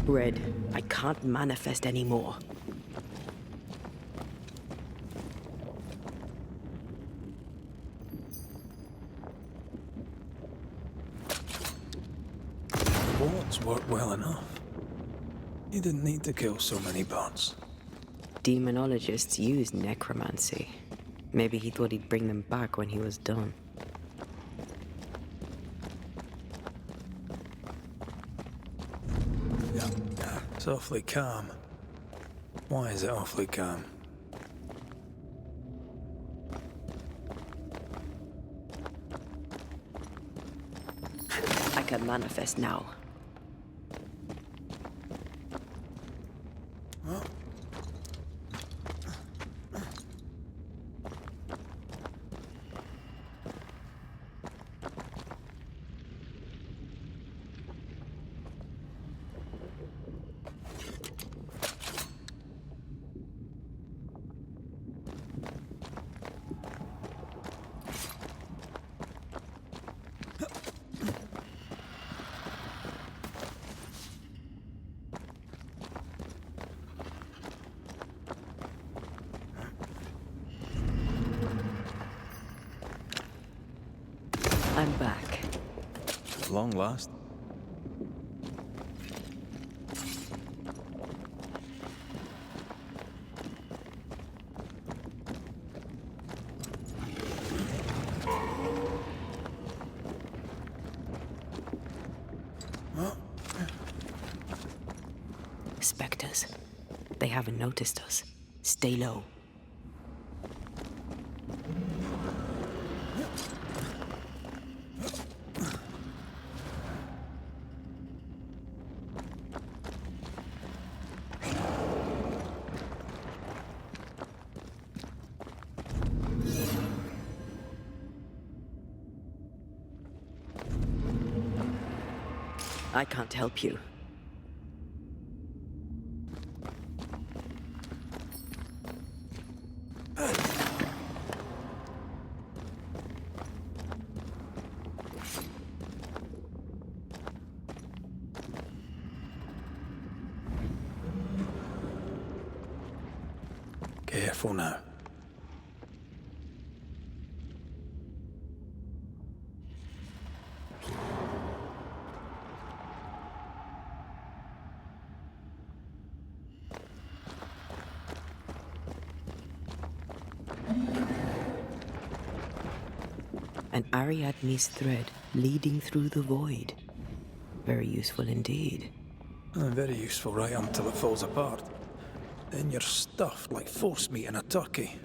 Red, I can't manifest anymore. Bullets worked well enough. You didn't need to kill so many birds. Demonologists use necromancy. Maybe he thought he'd bring them back when he was done. It's awfully calm. Why is it awfully calm? I can manifest now. I'm back. At long last. Spectres. They haven't noticed us. Stay low. I can't help you. Careful now. An Ariadne's thread leading through the void. Very useful indeed. Very useful right until it falls apart. Then you're stuffed like force meat in a turkey.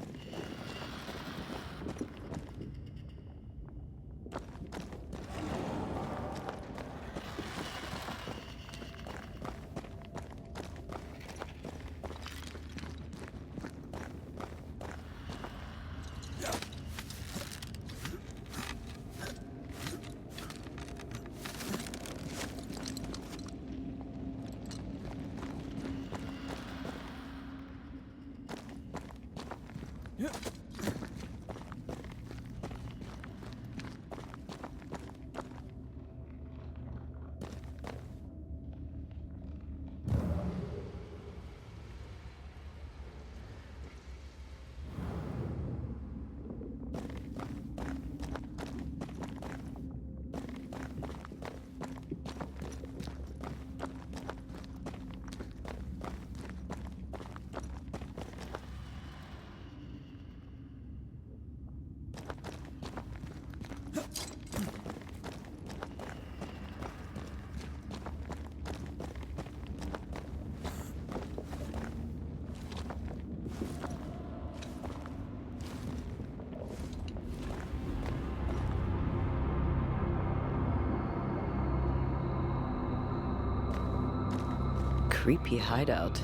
Creepy hideout.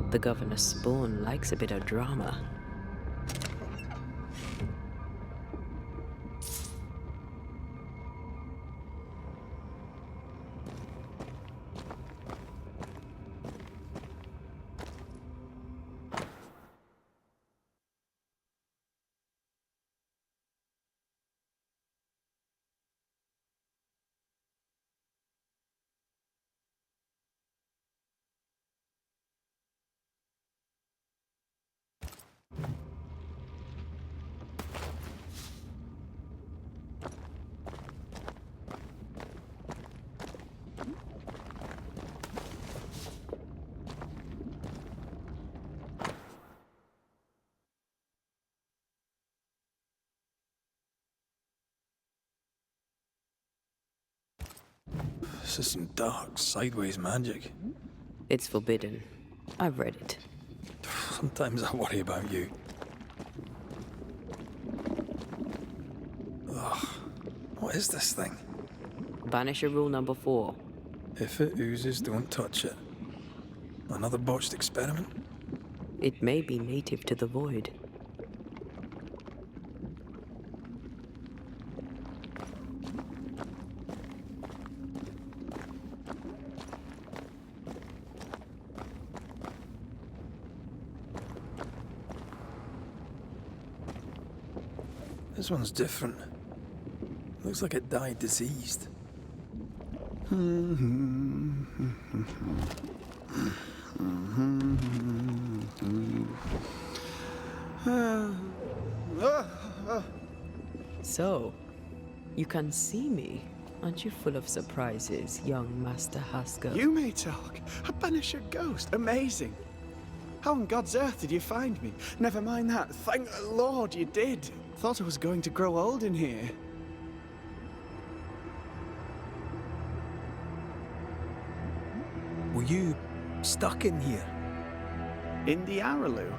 The governor's spawn likes a bit of drama. This is some dark, sideways magic. It's forbidden. I've read it. Sometimes I worry about you. Ugh. What is this thing? Banisher rule number 4. If it oozes, don't touch it. Another botched experiment? It may be native to the void. This one's different. Looks like it died diseased. So, you can see me. Aren't you full of surprises, young Master Haskell? You may talk. A Banisher ghost. Amazing. How on God's earth did you find me? Never mind that. Thank the Lord you did. Thought I was going to grow old in here. Were you stuck in here? In the Araloo?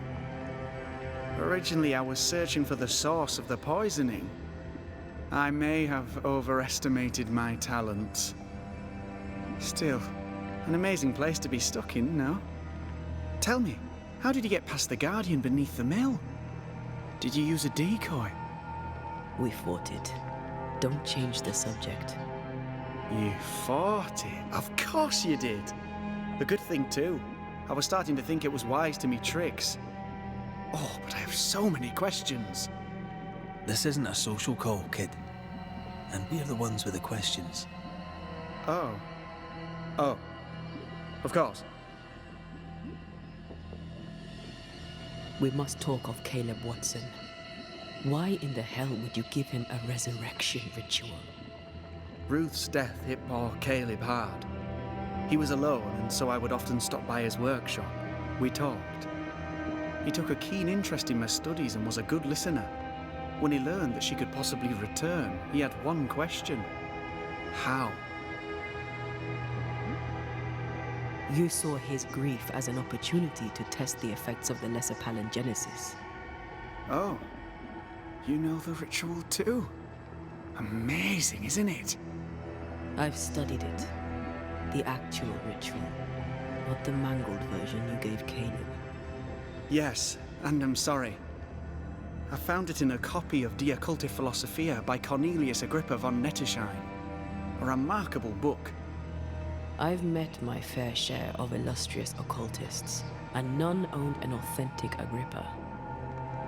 Originally, I was searching for the source of the poisoning. I may have overestimated my talents. Still, an amazing place to be stuck in, no? Tell me, how did you get past the Guardian beneath the mill? Did you use a decoy? We fought it. Don't change the subject. You fought it? Of course you did. A good thing, too. I was starting to think it was wise to me tricks. Oh, but I have so many questions. This isn't a social call, kid. And we're the ones with the questions. Oh. Oh. Of course. We must talk of Caleb Watson. Why in the hell would you give him a resurrection ritual? Ruth's death hit poor Caleb hard. He was alone, and so I would often stop by his workshop. We talked. He took a keen interest in my studies and was a good listener. When he learned that she could possibly return, he had one question. How? You saw his grief as an opportunity to test the effects of the lesser palingenesis. Oh. You know the ritual too? Amazing, isn't it? I've studied it. The actual ritual, not the mangled version you gave Caleb. Yes, and I'm sorry. I found it in a copy of De Occulti Philosophia by Cornelius Agrippa von Nettesheim. A remarkable book. I've met my fair share of illustrious occultists, and none owned an authentic Agrippa.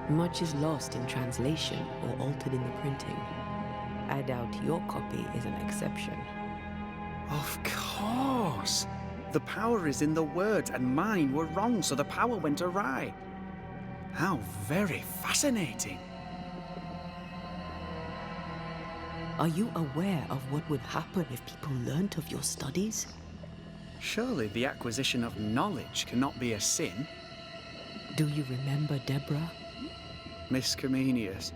Much is lost in translation or altered in the printing. I doubt your copy is an exception. Of course! The power is in the words, and mine were wrong, so the power went awry. How very fascinating. Are you aware of what would happen if people learnt of your studies? Surely the acquisition of knowledge cannot be a sin. Do you remember Deborah? Miss Comenius.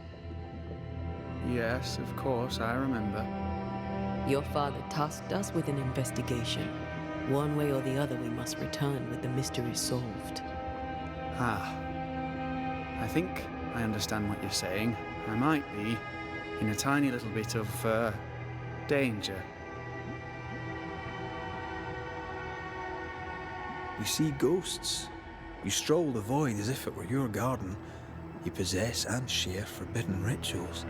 Yes, of course, I remember. Your father tasked us with an investigation. One way or the other, we must return with the mystery solved. Ah. I think I understand what you're saying. I might be in a tiny little bit of, danger. You see ghosts. You stroll the void as if it were your garden. You possess and share forbidden rituals.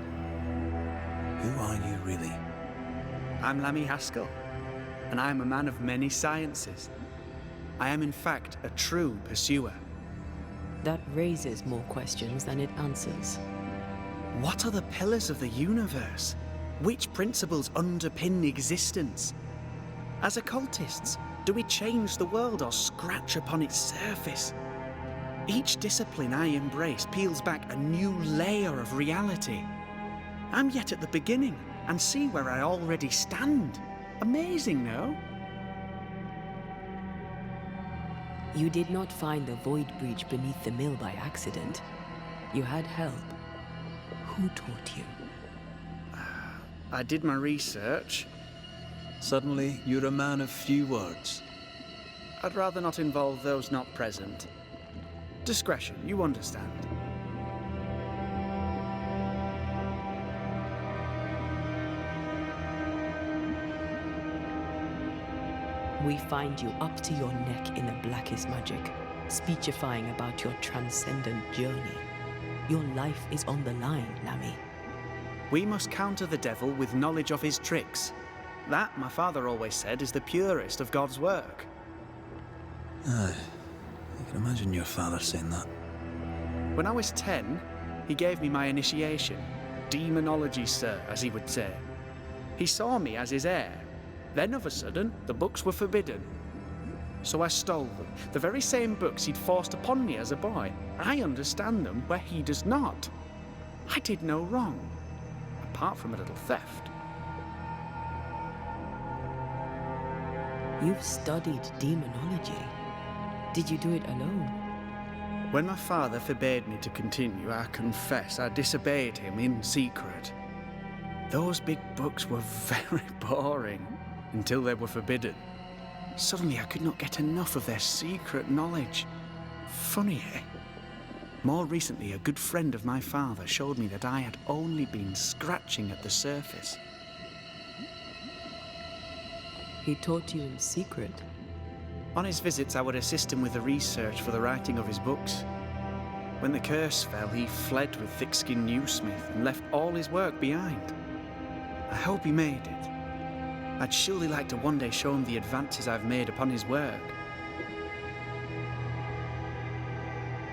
Who are you really? I'm Lammy Haskell, and I am a man of many sciences. I am in fact a true pursuer. That raises more questions than it answers. What are the pillars of the universe? Which principles underpin existence? As occultists, do we change the world or scratch upon its surface? Each discipline I embrace peels back a new layer of reality. I'm yet at the beginning and see where I already stand. Amazing, no? You did not find the void breach beneath the mill by accident. You had help. Who taught you? I did my research. Suddenly, you're a man of few words. I'd rather not involve those not present. Discretion, you understand. We find you up to your neck in the blackest magic, speechifying about your transcendent journey. Your life is on the line, Lammy. We must counter the devil with knowledge of his tricks. That, my father always said, is the purest of God's work. Aye, I can imagine your father saying that. When I was 10, he gave me my initiation. Demonology, sir, as he would say. He saw me as his heir. Then, of a sudden, the books were forbidden. So I stole them, the very same books he'd forced upon me as a boy. I understand them where he does not. I did no wrong, apart from a little theft. You've studied demonology. Did you do it alone? When my father forbade me to continue, I confess I disobeyed him in secret. Those big books were very boring until they were forbidden. Suddenly I could not get enough of their secret knowledge. Funny, eh? More recently, a good friend of my father showed me that I had only been scratching at the surface. He taught you in secret. On his visits, I would assist him with the research for the writing of his books. When the curse fell, he fled with thick-skinned Newsmith and left all his work behind. I hope he made it. I'd surely like to one day show him the advances I've made upon his work.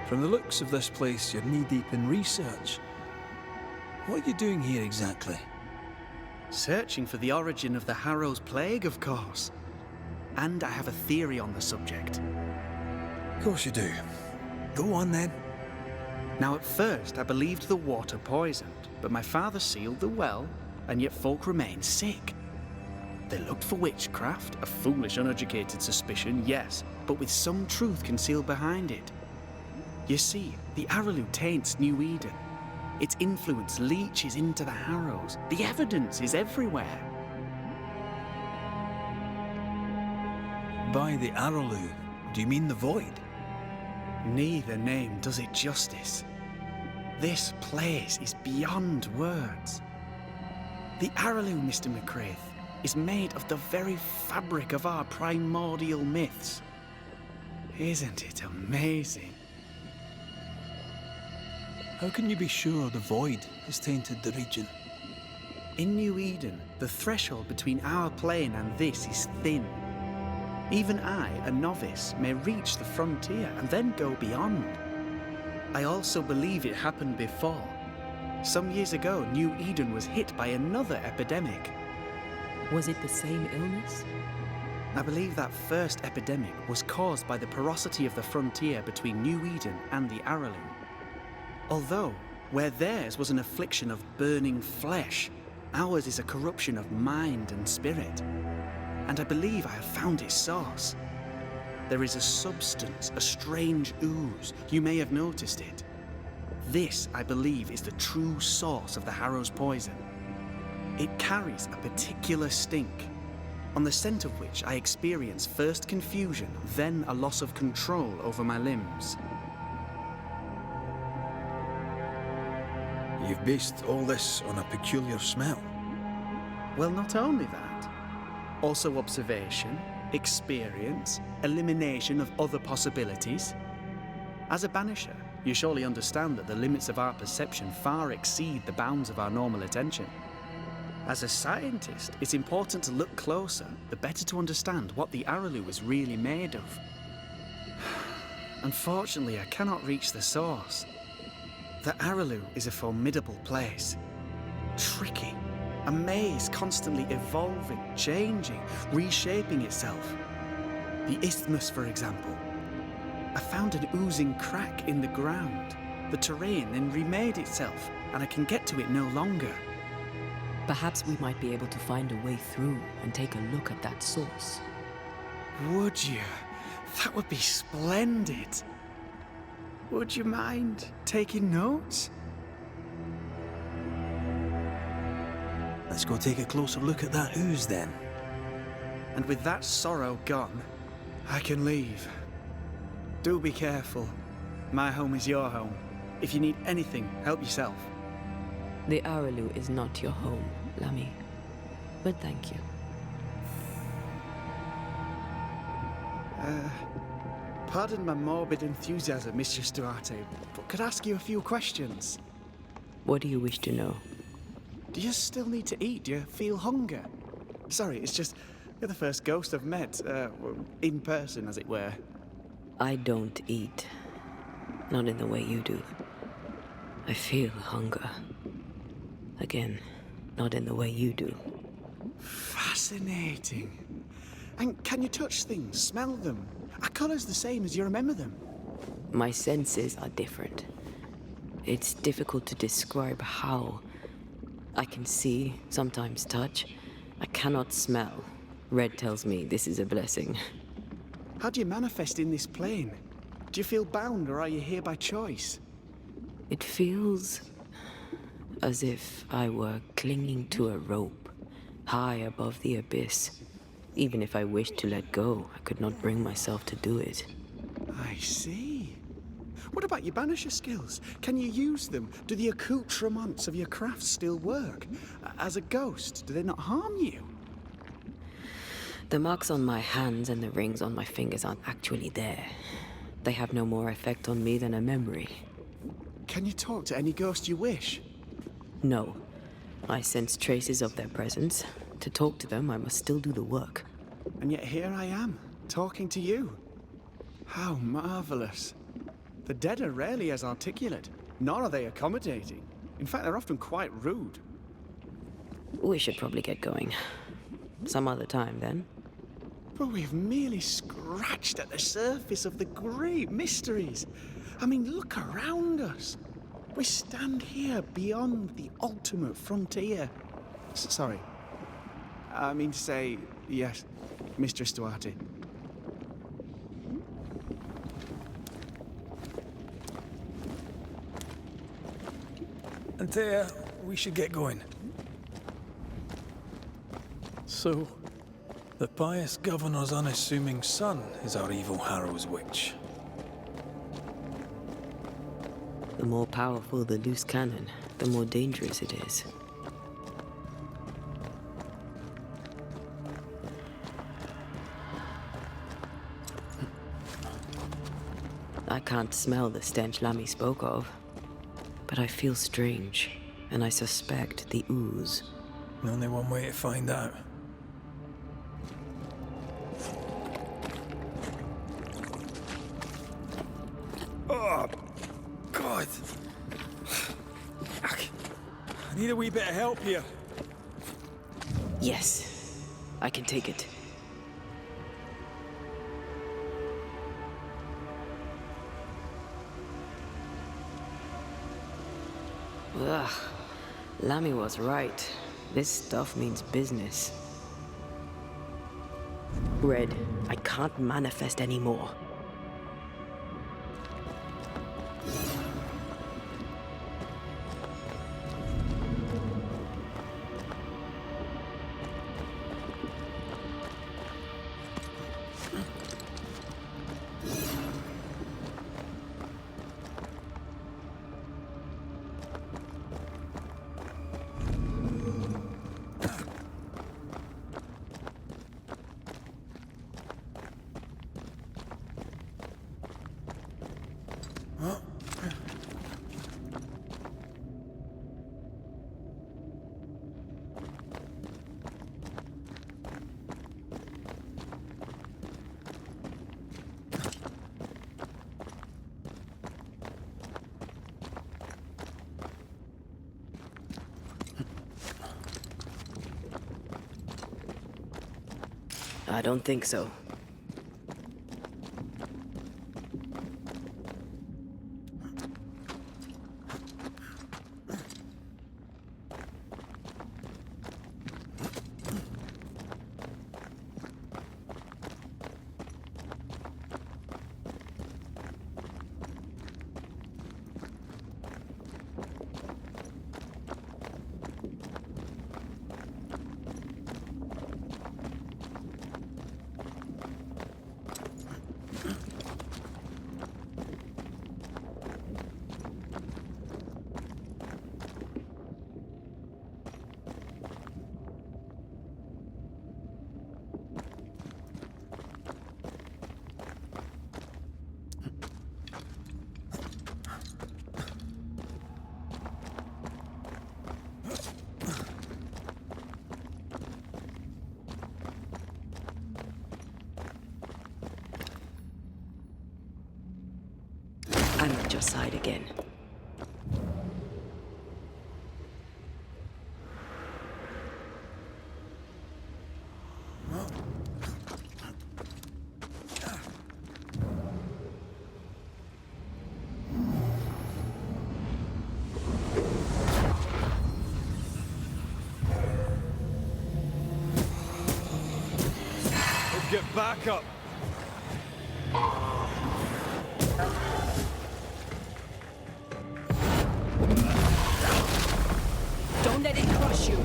From the looks of this place, you're knee-deep in research. What are you doing here exactly? Searching for the origin of the Harrow's Plague, of course. And I have a theory on the subject. Of course you do. Go on then. Now, at first, I believed the water poisoned, but my father sealed the well, and yet folk remained sick. They looked for witchcraft, a foolish, uneducated suspicion, yes, but with some truth concealed behind it. You see, the Arrowloo taints New Eden. Its influence leaches into the Harrows. The evidence is everywhere. By the Arrowloo, do you mean the Void? Neither name does it justice. This place is beyond words. The Arrowloo, Mr. McCraith, is made of the very fabric of our primordial myths. Isn't it amazing? How can you be sure the Void has tainted the region? In New Eden, the threshold between our plane and this is thin. Even I, a novice, may reach the frontier and then go beyond. I also believe it happened before. Some years ago, New Eden was hit by another epidemic. Was it the same illness? I believe that first epidemic was caused by the porosity of the frontier between New Eden and the Arrowloo. Although, where theirs was an affliction of burning flesh, ours is a corruption of mind and spirit. And I believe I have found its source. There is a substance, a strange ooze. You may have noticed it. This, I believe, is the true source of the Harrow's poison. It carries a particular stink, on the scent of which I experience first confusion, then a loss of control over my limbs. You've based all this on a peculiar smell. Well, not only that, also observation, experience, elimination of other possibilities. As a Banisher, you surely understand that the limits of our perception far exceed the bounds of our normal attention. As a scientist, it's important to look closer, the better to understand what the Arrowloo is really made of. Unfortunately, I cannot reach the source. The Arrowloo is a formidable place. Tricky, a maze constantly evolving, changing, reshaping itself. The isthmus, for example. I found an oozing crack in the ground. The terrain then remade itself, and I can get to it no longer. Perhaps we might be able to find a way through and take a look at that source. Would you? That would be splendid. Would you mind taking notes? Let's go take a closer look at that ooze then. And with that sorrow gone, I can leave. Do be careful. My home is your home. If you need anything, help yourself. The Araloo is not your home, Lamy. But thank you. Pardon my morbid enthusiasm, Mistress Duarte, but could I ask you a few questions? What do you wish to know? Do you still need to eat? Do you feel hunger? Sorry, it's just, you're the first ghost I've met, in person, as it were. I don't eat. Not in the way you do. I feel hunger. Again, not in the way you do. Fascinating. And can you touch things, smell them? Are colours the same as you remember them? My senses are different. It's difficult to describe how. I can see, sometimes touch. I cannot smell. Red tells me this is a blessing. How do you manifest in this plane? Do you feel bound, or are you here by choice? It feels as if I were clinging to a rope, high above the abyss. Even if I wished to let go, I could not bring myself to do it. I see. What about your Banisher skills? Can you use them? Do the accoutrements of your craft still work? As a ghost, do they not harm you? The marks on my hands and the rings on my fingers aren't actually there. They have no more effect on me than a memory. Can you talk to any ghost you wish? No. I sense traces of their presence. To talk to them, I must still do the work. And yet here I am, talking to you. How marvelous. The dead are rarely as articulate, nor are they accommodating. In fact, they're often quite rude. We should probably get going. Some other time, then. But we've merely scratched at the surface of the great mysteries. I mean, look around us. We stand here beyond the ultimate frontier. Sorry. I mean to say, yes, Mistress Duarte. Antea, we should get going. So, the pious governor's unassuming son is our evil Harrow's witch. The more powerful the loose cannon, the more dangerous it is. I can't smell the stench Lamy spoke of, but I feel strange, and I suspect the ooze. Only one way to find out. Oh, God. I need a wee bit of help here. Yes, I can take it. Ugh, Lamy was right. This stuff means business. Red, I can't manifest anymore. I don't think so. at your side again. Get back up! Don't let it crush you!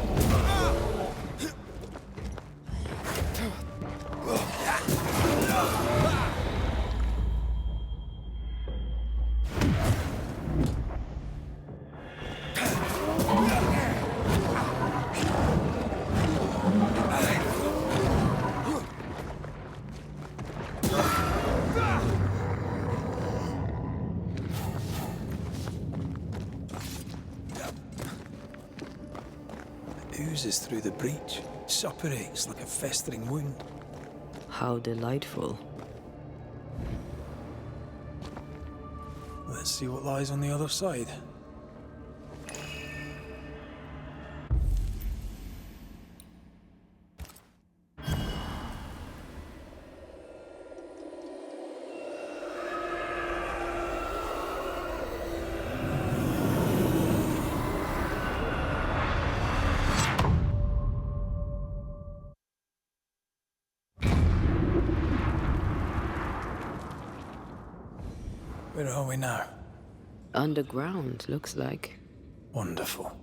Oozes through the breach, suppurates like a festering wound. How delightful. Let's see what lies on the other side. Where are we now? Underground, looks like. Wonderful.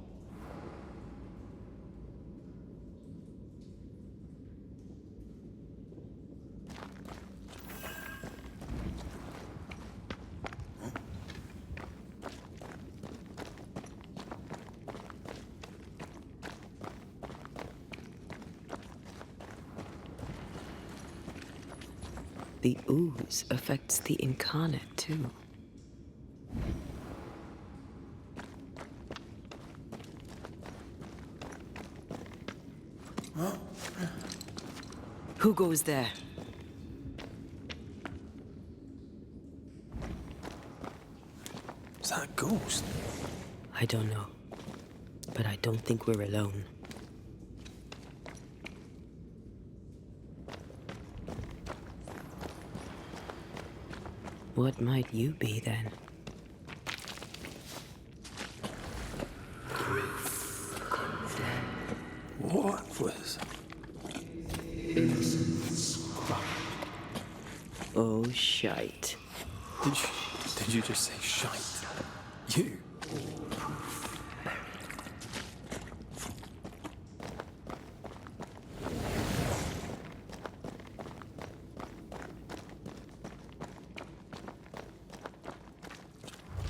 The ooze affects the incarnate, too. Who goes there? Is that a ghost? I don't know. But I don't think we're alone. What might you be, then? What was... Oh, shite. Did you just say shite? You?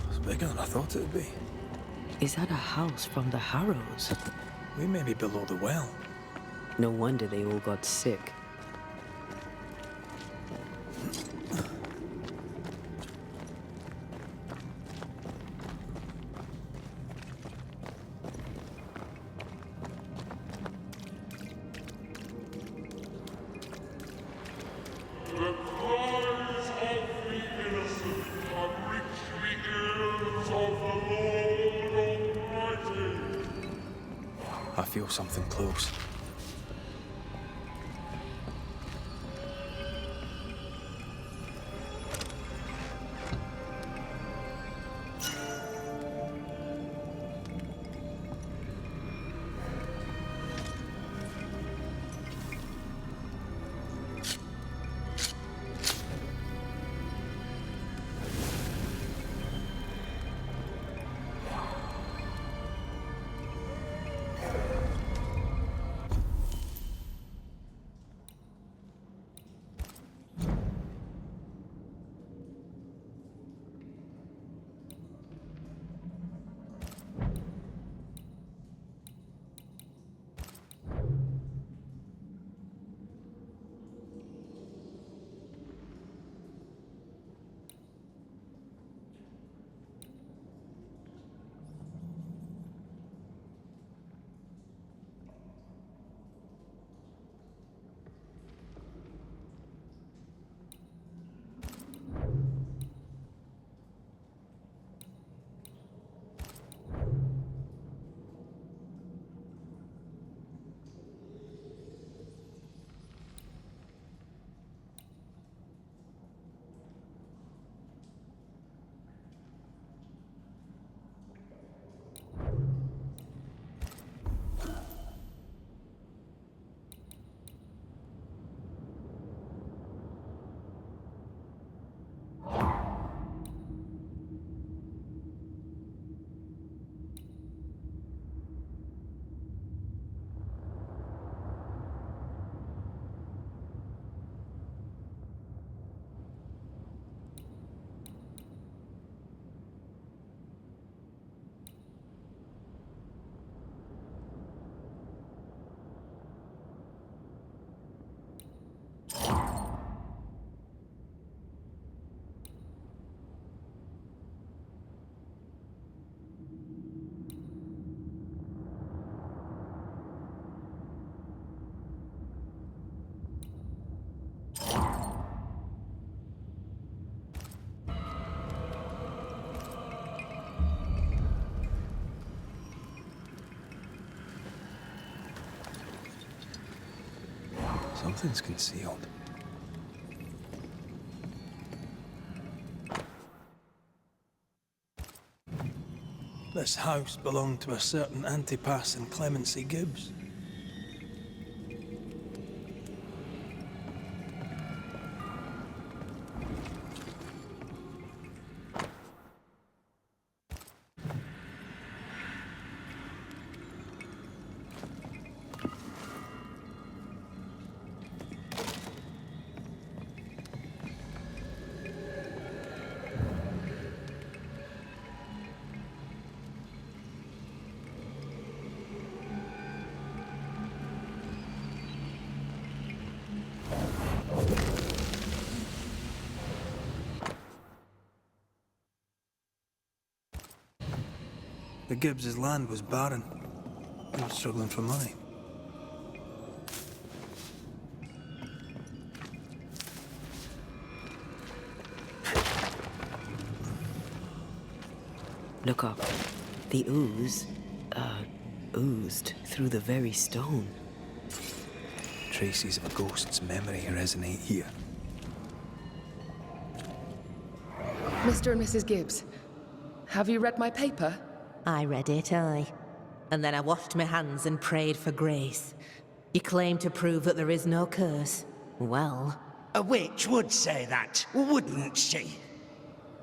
It's bigger than I thought it would be. Is that a house from the Harrows? We may be below the well. No wonder they all got sick. I feel something close. Nothing's concealed. This house belonged to a certain Antipas and Clemency Gibbs. The Gibbs' land was barren. They were struggling for money. Look up. The ooze, oozed through the very stone. Traces of a ghost's memory resonate here. Mr. and Mrs. Gibbs, have you read my paper? I read it, aye. And then I washed my hands and prayed for grace. You claim to prove that there is no curse. Well... A witch would say that, wouldn't she?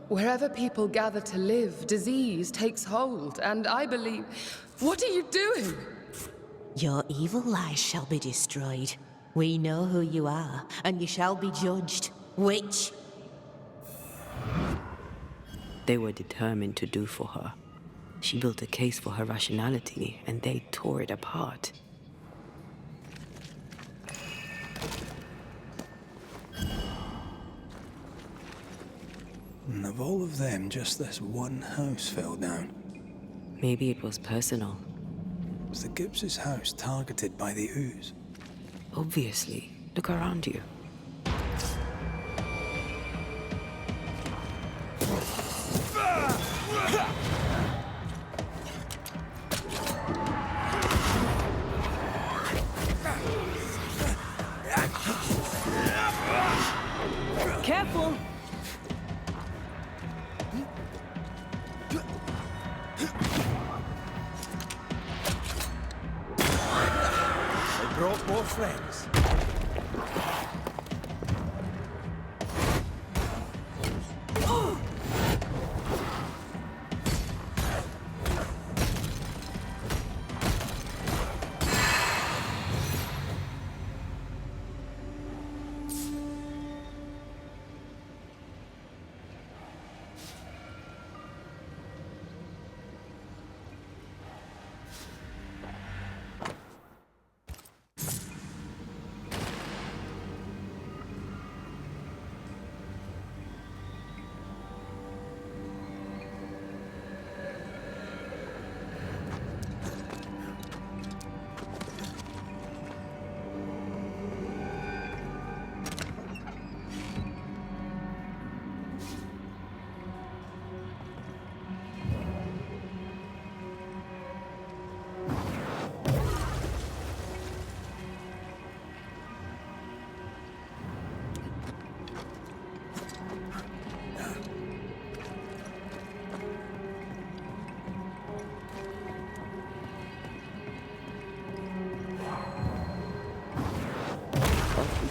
Wherever people gather to live, disease takes hold, and I believe... What are you doing? Your evil lies shall be destroyed. We know who you are, and you shall be judged. Witch! They were determined to do for her. She built a case for her rationality, and they tore it apart. And of all of them, just this one house fell down. Maybe it was personal. Was the Gibbs' house targeted by the ooze? Obviously. Look around you. Careful! They brought more friends.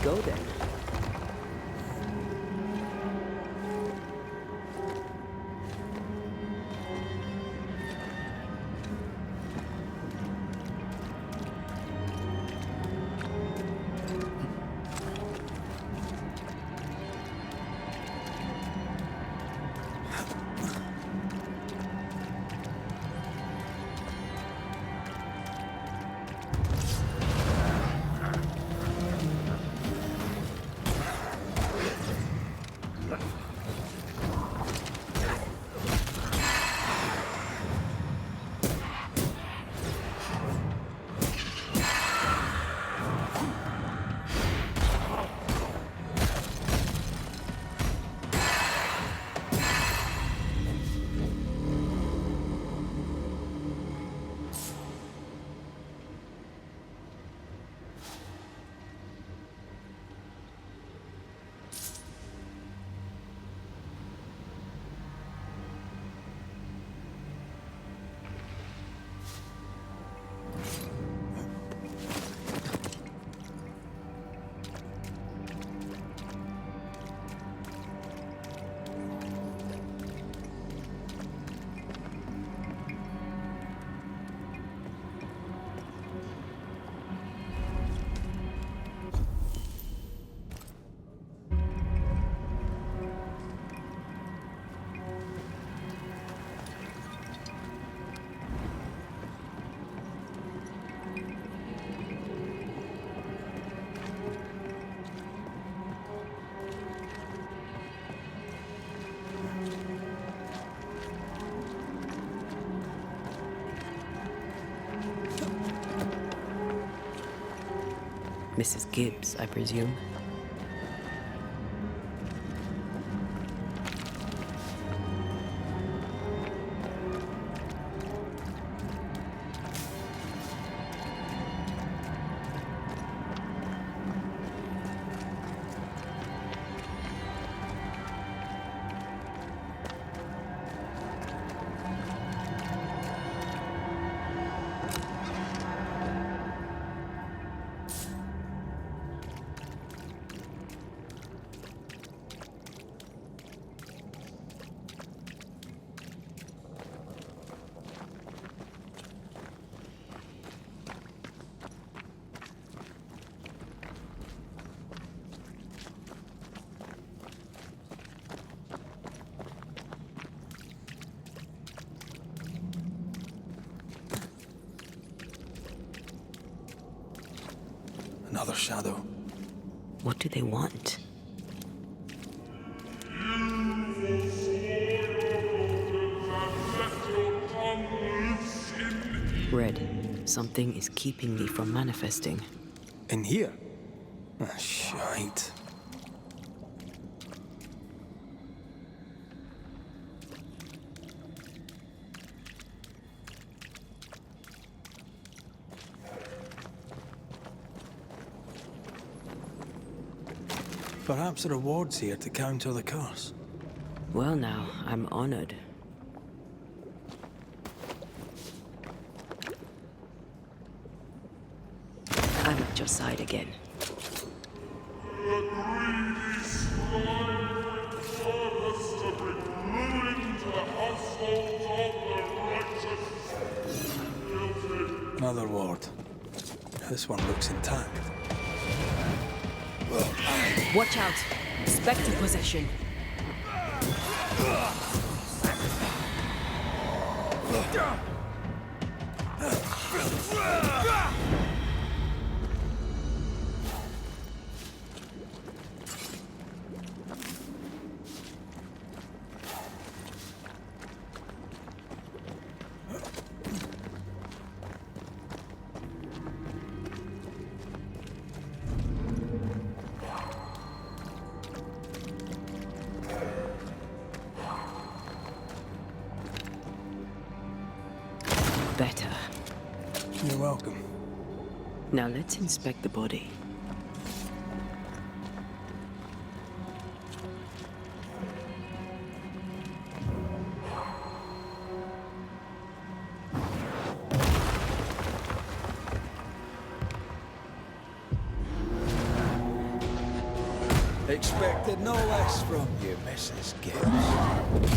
Go then. Mrs. Gibbs, I presume. Another shadow. What do they want? Red, something is keeping me from manifesting. In here? Ah, shite. Perhaps a reward's here to counter the curse. Well now, I'm honored. I'm at your side again. Another ward. This one looks intact. Watch out! Spectre possession. Better. You're welcome. Now let's inspect the body. Expected no less from you, Mrs. Gibbs.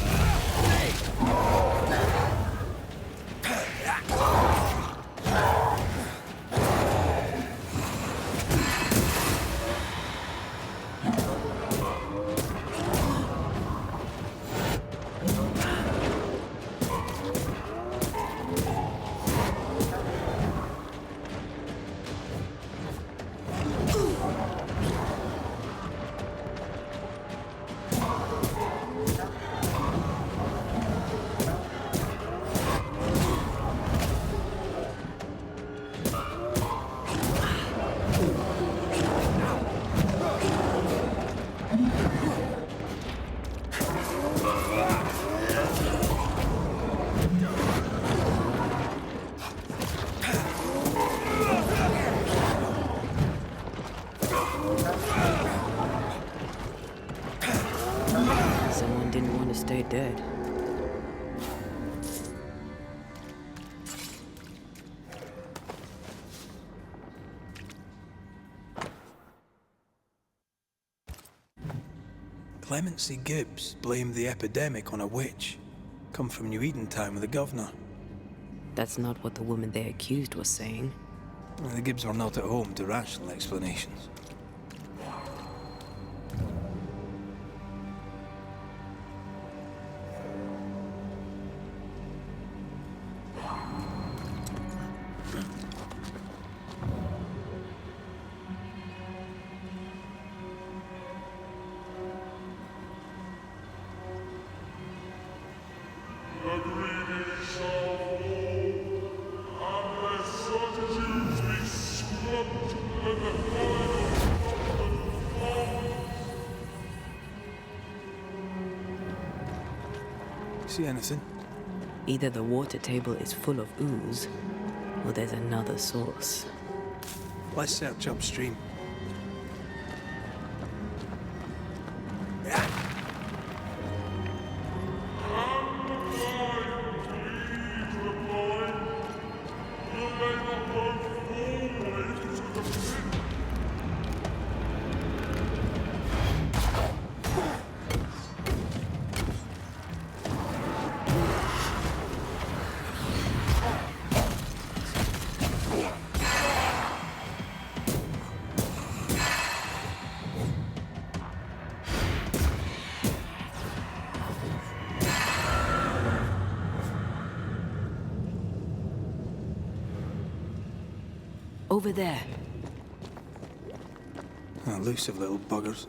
Someone didn't want to stay dead. Clemency Gibbs blamed the epidemic on a witch. Come from New Eden Town with the governor. That's not what the woman they accused was saying. The Gibbs were not at home to rational explanations. See anything? Either the water table is full of ooze, or there's another source. Let's search upstream. Over there. Elusive little buggers.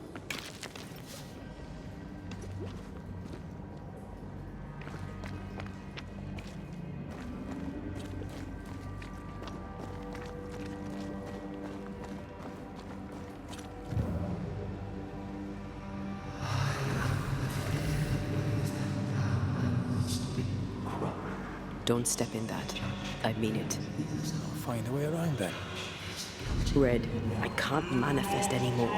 Don't step in that. I mean it. I'll find a way around then. Red, I can't manifest anymore.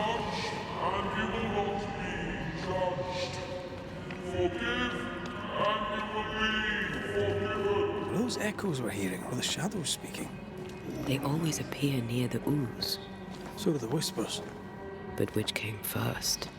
Are those echoes we're hearing, or the shadows speaking? They always appear near the ooze. So do the whispers. But which came first?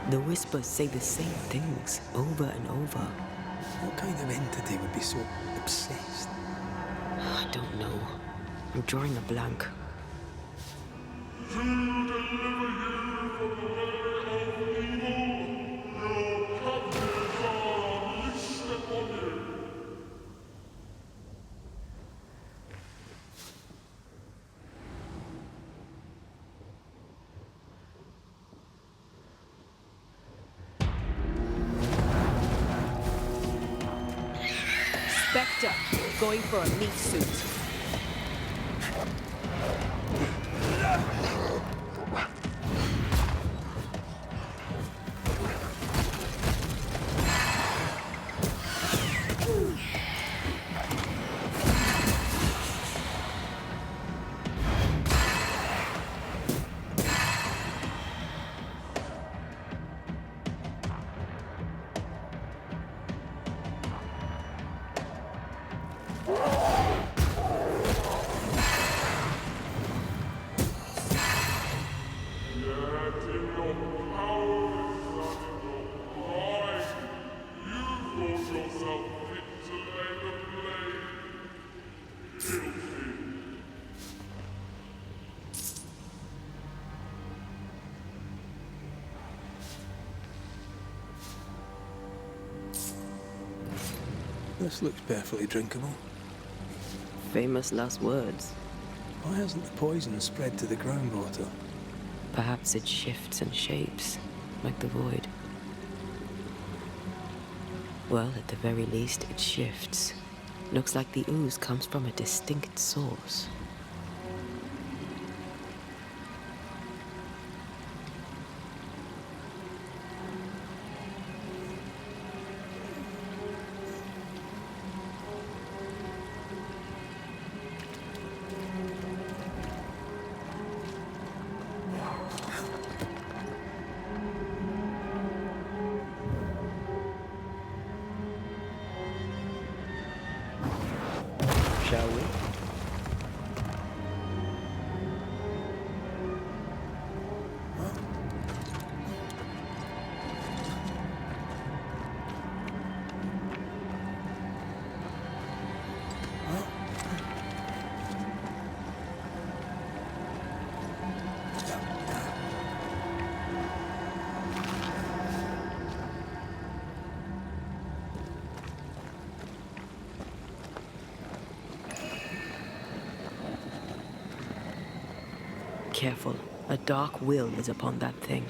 The whispers say the same things over and over. What kind of entity would be so obsessed? I don't know. I'm drawing a blank. Spectre, going for a meat suit. This looks perfectly drinkable. Famous last words. Why hasn't the poison spread to the groundwater? Perhaps it shifts and shapes, like the void. Well, at the very least, it shifts. Looks like the ooze comes from a distinct source. Shall we? Careful. A dark will is upon that thing.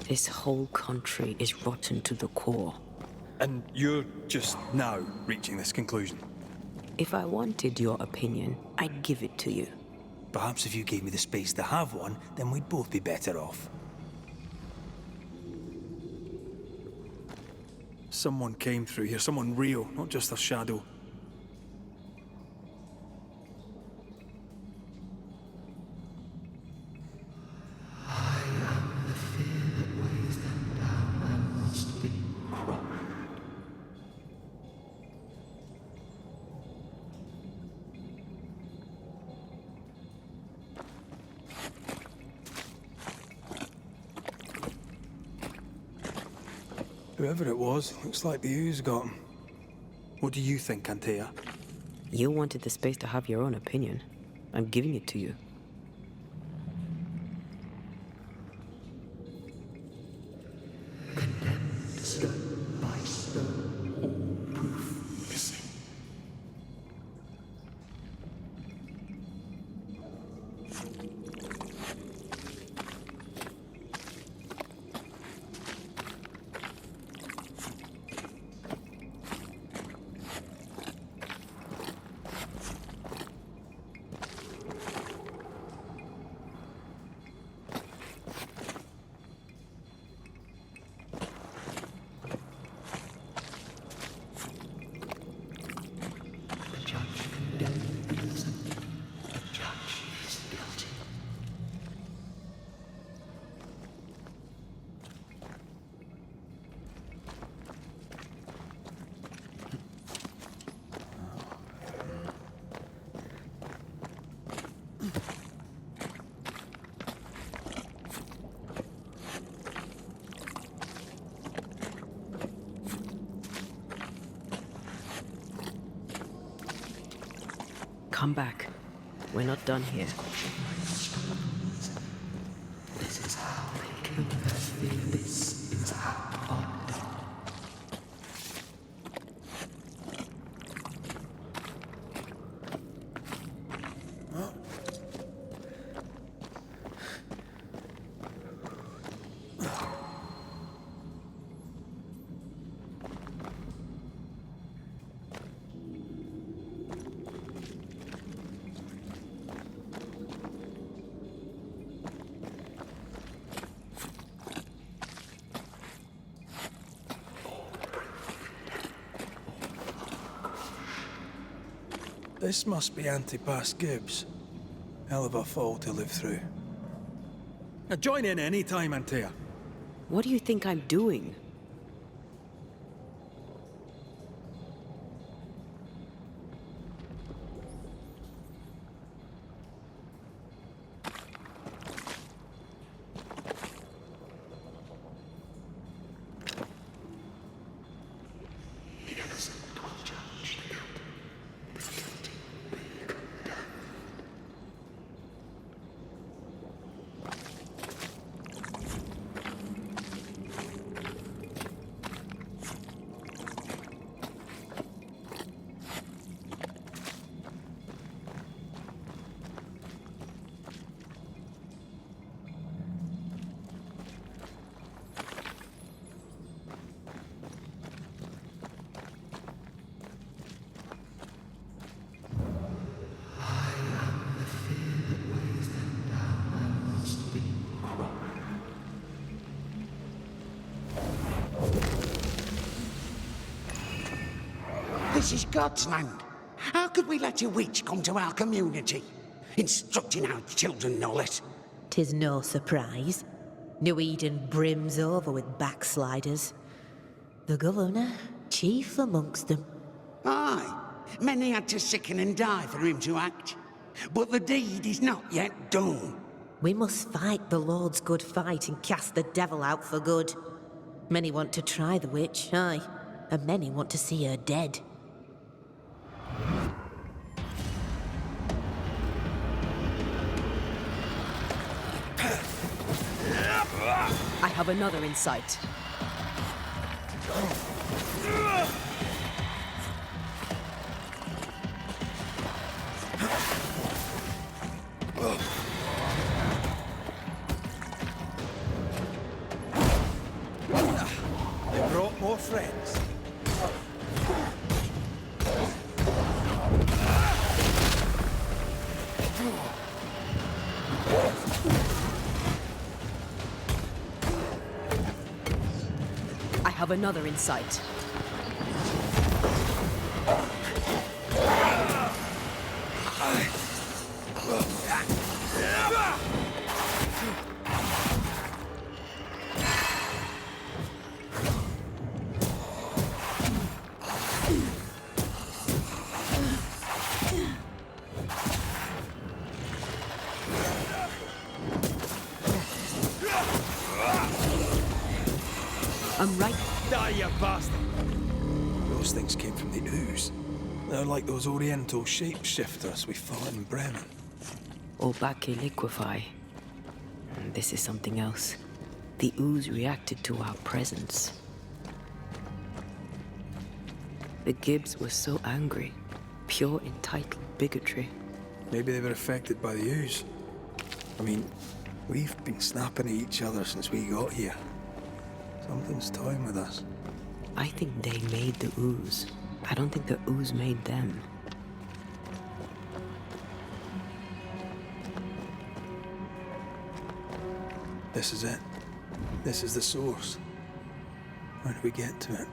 This whole country is rotten to the core. And you're just now reaching this conclusion? If I wanted your opinion, I'd give it to you. Perhaps if you gave me the space to have one, then we'd both be better off. Someone came through here, someone real, not just a shadow. Whoever it was, looks like the ooze got him. What do you think, Antea? You wanted the space to have your own opinion. I'm giving it to you. Stone by stone, all proof missing. Come back. We're not done here. This is how they kill us. This is how. This must be Antipas Gibbs. Hell of a fall to live through. Now join in any time, Antea. What do you think I'm doing? This is God's land. How could we let a witch come to our community? Instructing our children, no less. 'Tis no surprise. New Eden brims over with backsliders. The governor, chief amongst them. Aye, many had to sicken and die for him to act. But the deed is not yet done. We must fight the Lord's good fight and cast the devil out for good. Many want to try the witch, aye, and many want to see her dead. I have another in sight. They brought more friends. I have another in sight. I'm right. Die, you bastard! Those things came from the ooze. They're like those oriental shapeshifters we fought in Bremen. Obake liquefy. And this is something else. The ooze reacted to our presence. The Gibbs were so angry. Pure entitled bigotry. Maybe they were affected by the ooze. I mean, we've been snapping at each other since we got here. Something's toying with us. I think they made the ooze. I don't think the ooze made them. This is it. This is the source. How do we get to it?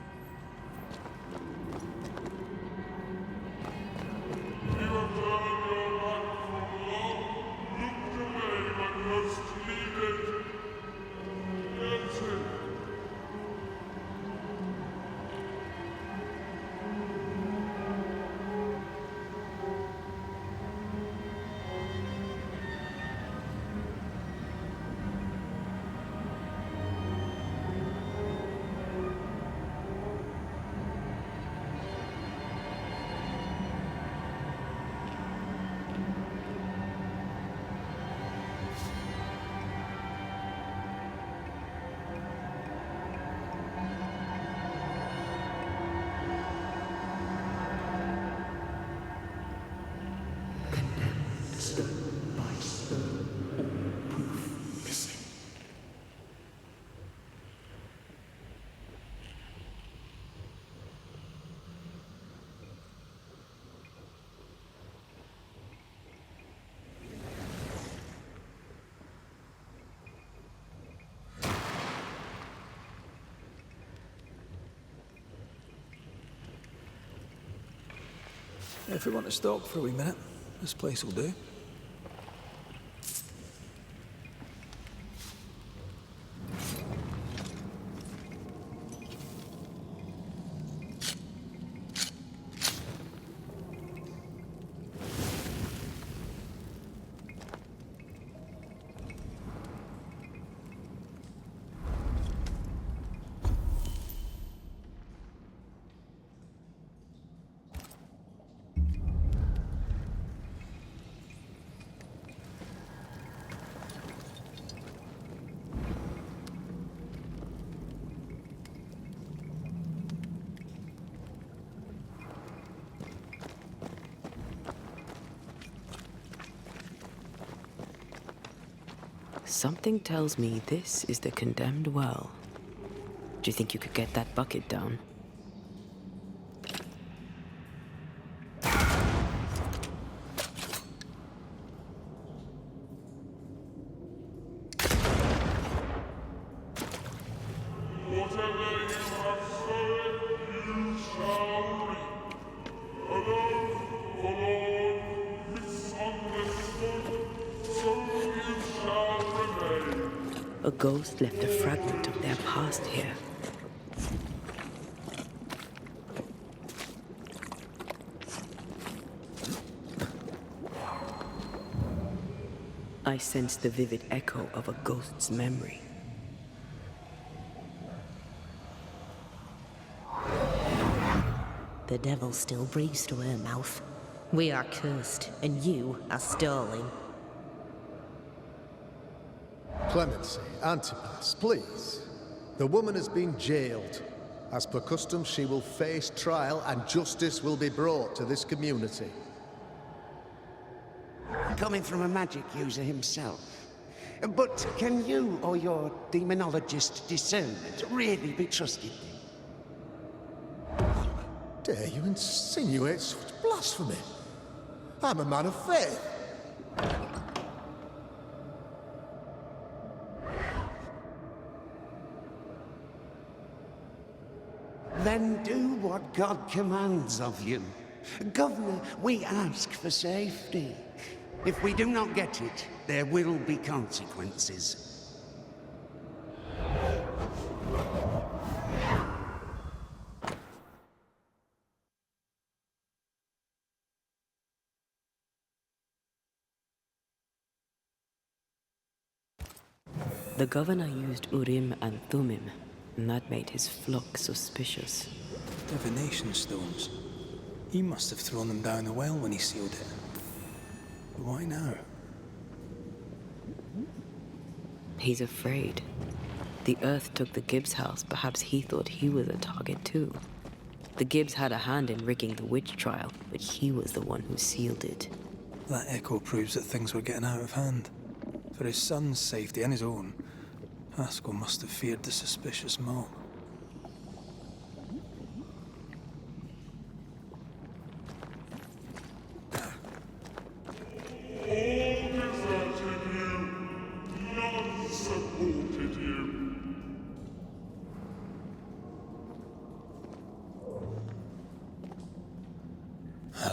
If we want to stop for a wee minute, this place will do. Something tells me this is the condemned well. Do you think you could get that bucket down? A ghost left a fragment of their past here. I sensed the vivid echo of a ghost's memory. The devil still breathes through her mouth. We are cursed, and you are stolen. Clemency, Antipas, please. The woman has been jailed. As per custom, she will face trial and justice will be brought to this community. Coming from a magic user himself. But can you or your demonologist discernment really be trusted? Dare you insinuate such blasphemy? I'm a man of faith. Then do what God commands of you. Governor, we ask for safety. If we do not get it, there will be consequences. The governor used Urim and Thummim, and that made his flock suspicious. Divination stones. He must have thrown them down the well when he sealed it. But why now? He's afraid. The Earth took the Gibbs house. Perhaps he thought he was a target too. The Gibbs had a hand in rigging the witch trial, but he was the one who sealed it. That echo proves that things were getting out of hand. For his son's safety and his own, Haskell must have feared the suspicious mob.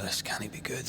This can't be good.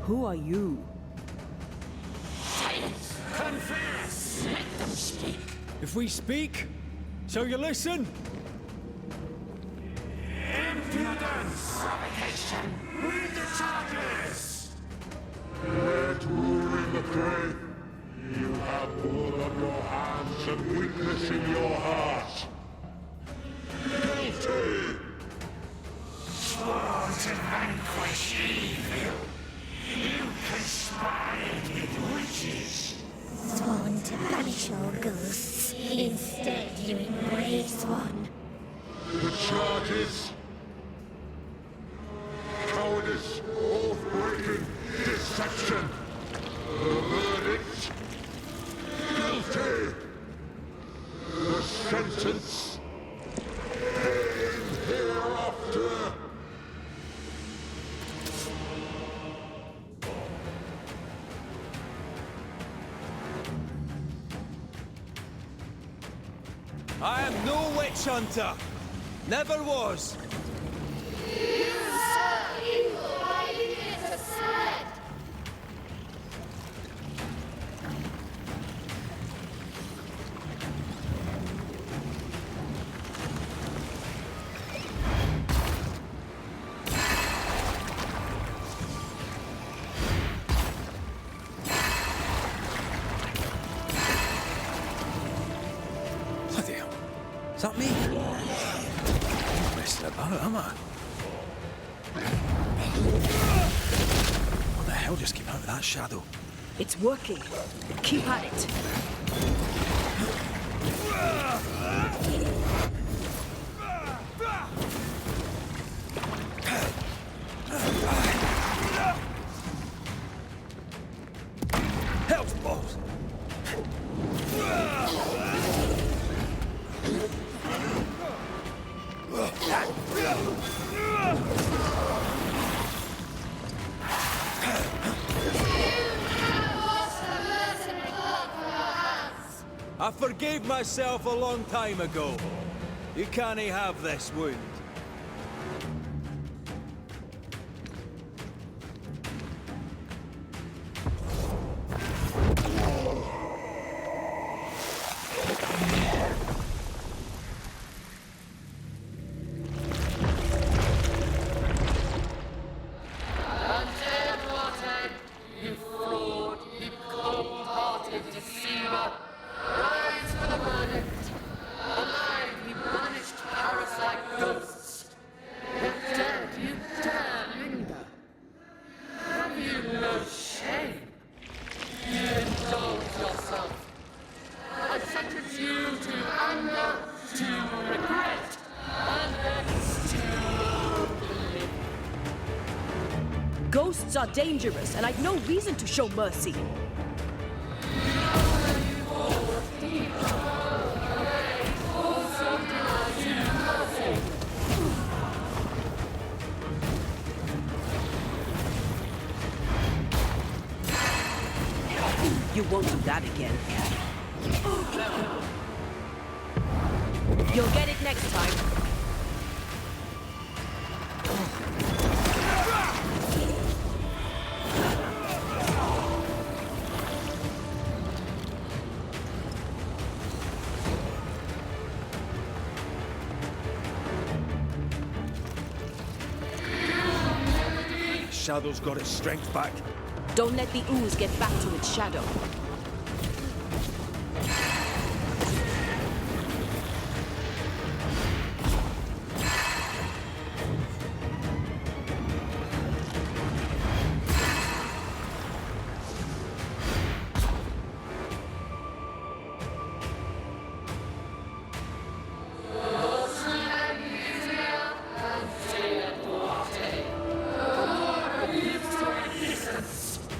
Who are you? Silence! Confess! Let them speak! If we speak, so you listen? Impudence! Provocation! Read the charges! Let in the grave. You have blood on your hands and weakness in your heart. Guilty! Sworn to vanquish evil. You conspired with witches. Sworn to banish all ghosts. Instead, you embrace one. The charges. Cowardice, oath-breaking, deception. The verdict. Guilty. The sentence. Pain hereafter. I am no witch hunter. Never was. Bloody hell. Is that me? I'm messing about, am I? What the hell, just keep out of that shadow. It's working. Keep at it. Health balls! I forgave myself a long time ago. You can't have this wound. Ghosts are dangerous, and I've no reason to show mercy. You won't do that again. You'll get it next time. Shadow's got its strength back. Don't let the ooze get back to its shadow.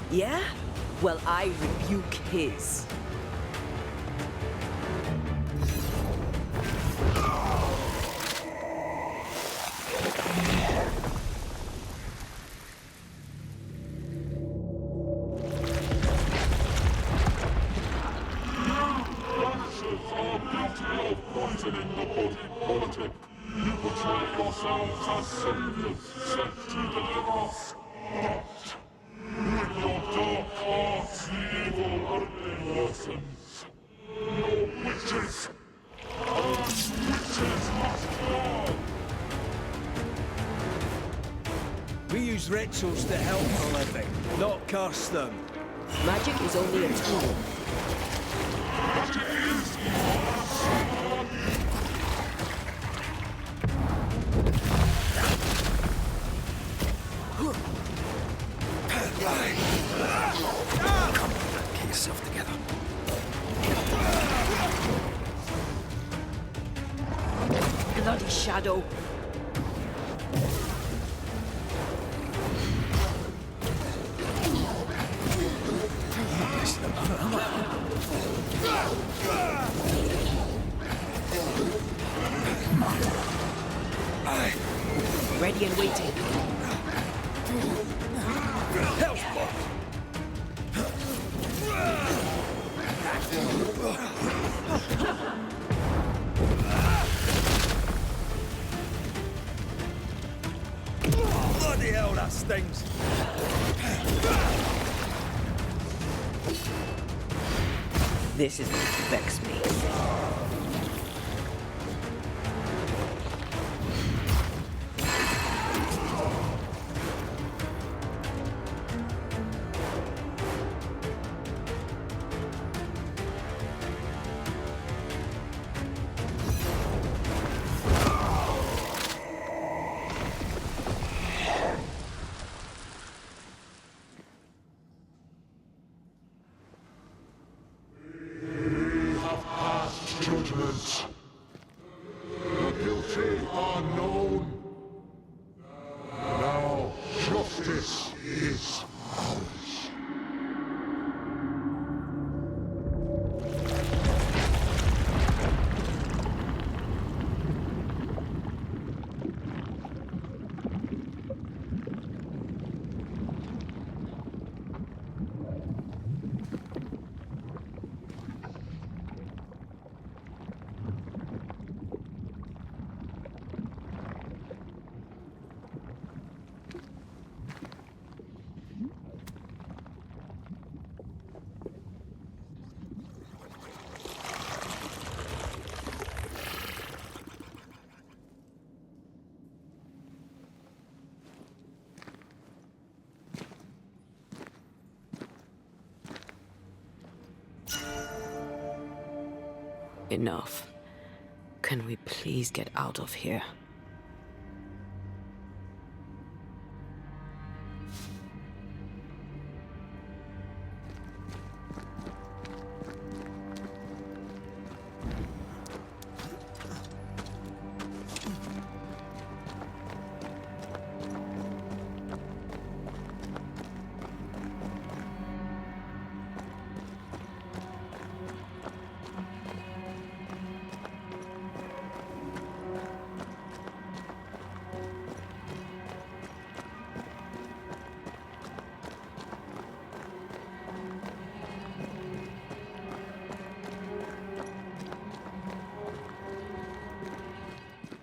Yeah? Well, I rebuke his. Poisoning the body politic. You portray yourselves as saviors sent to deliver us. But with your dark hearts, the evil only worsens. Your witches! And witches must fall! We use rituals to help the living, not curse them. Magic is only a tool. But it is Get yourself together. Bloody shadow. Ready and waiting. Health ball! Bloody hell, that stings! This is going to vex me. justice. The guilty are known. Now justice is ours. Enough. Can we please get out of here?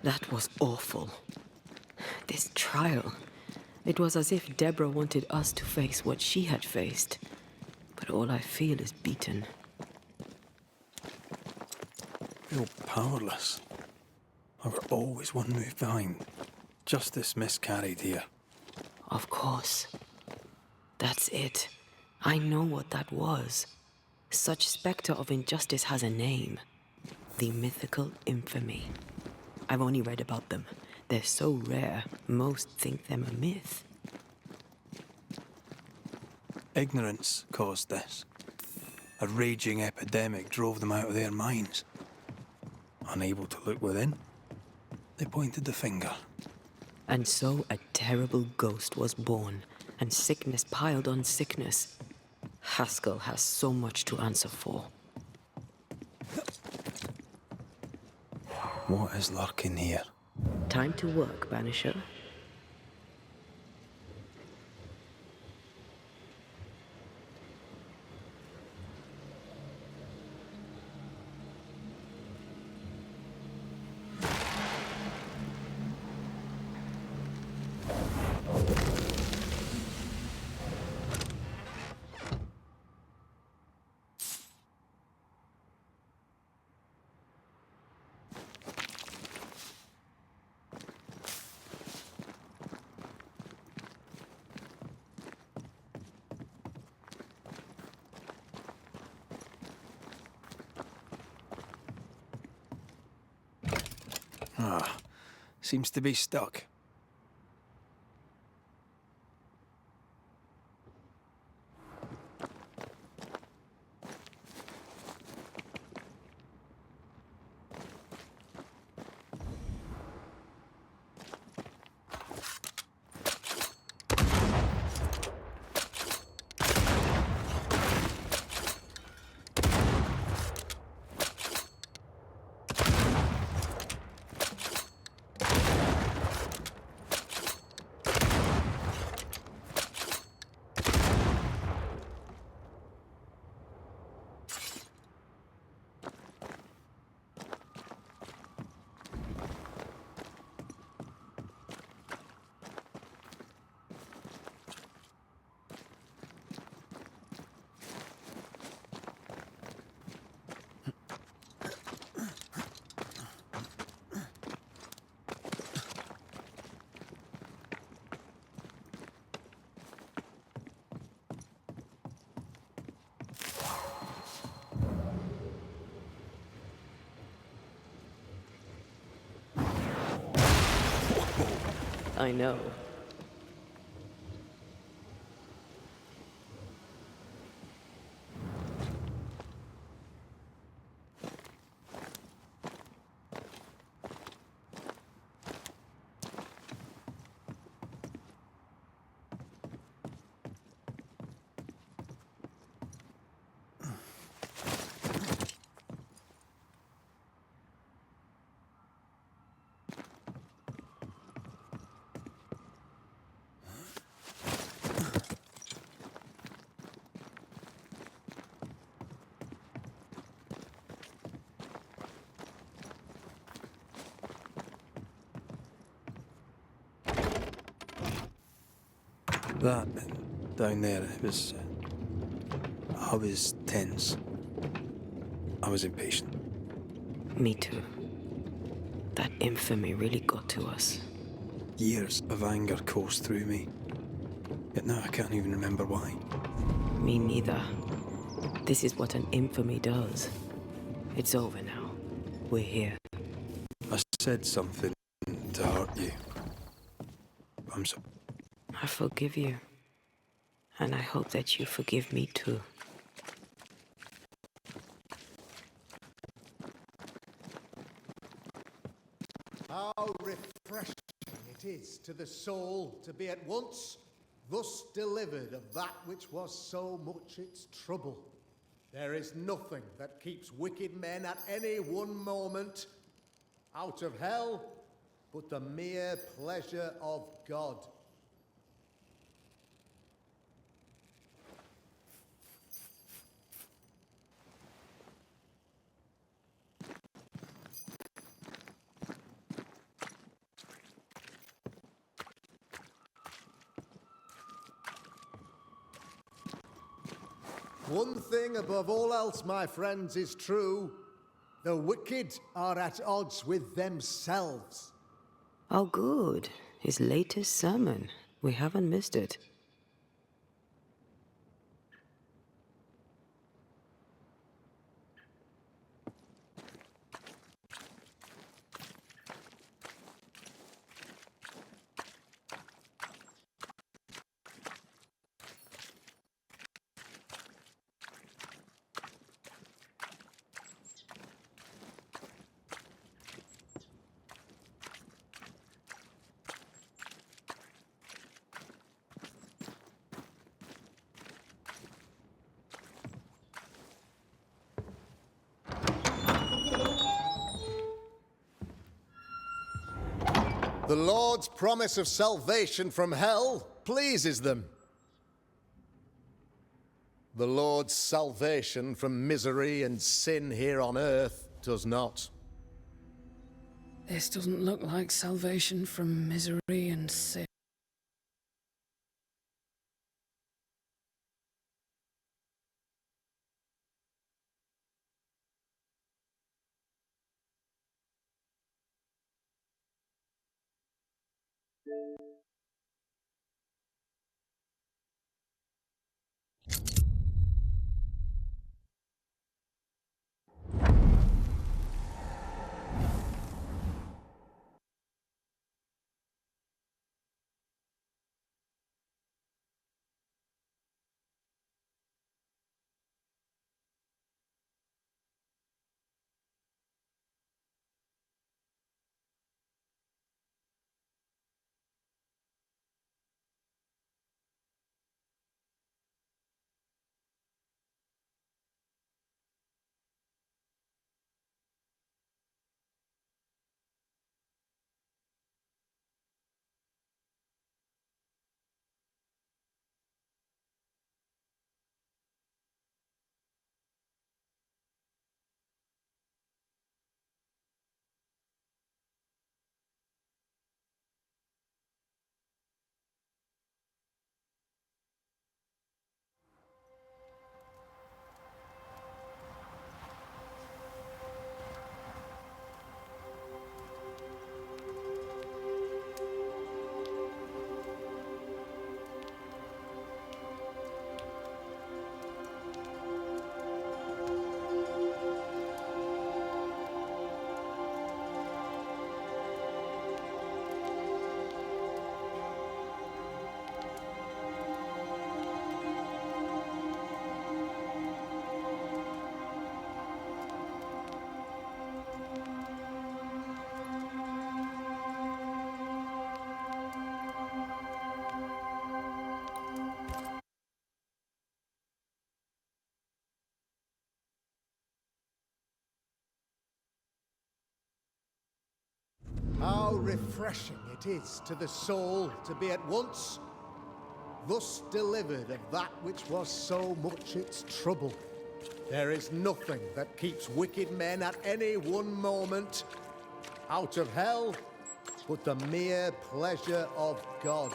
That was awful. This trial. It was as if Deborah wanted us to face what she had faced. But all I feel is beaten. I feel powerless. I were always one move behind. Justice miscarried here. Of course. That's it. I know what that was. Such spectre of injustice has a name. The mythical infamy. I've only read about them. They're so rare, most think them a myth. Ignorance caused this. A raging epidemic drove them out of their minds. Unable to look within, they pointed the finger. And so a terrible ghost was born, and sickness piled on sickness. Haskell has so much to answer for. What is lurking here? Time to work, Banisher. Seems to be stuck. I know. That down there, it was. I was tense. I was impatient. Me too. That infamy really got to us. Years of anger coursed through me. Yet now I can't even remember why. Me neither. This is what an infamy does. It's over now. We're here. I said something to hurt you. I'm so... I forgive you. And I hope that you forgive me too. How refreshing it is to the soul to be at once thus delivered of that which was so much its trouble. There is nothing that keeps wicked men at any one moment out of hell but the mere pleasure of God. One thing above all else, my friends, is true. The wicked are at odds with themselves. Oh, good. His latest sermon. We haven't missed it. The Lord's promise of salvation from hell pleases them. The Lord's salvation from misery and sin here on earth does not. This doesn't look like salvation from misery and sin. How refreshing it is to the soul to be at once thus delivered of that which was so much its trouble. There is nothing that keeps wicked men at any one moment out of hell but the mere pleasure of God.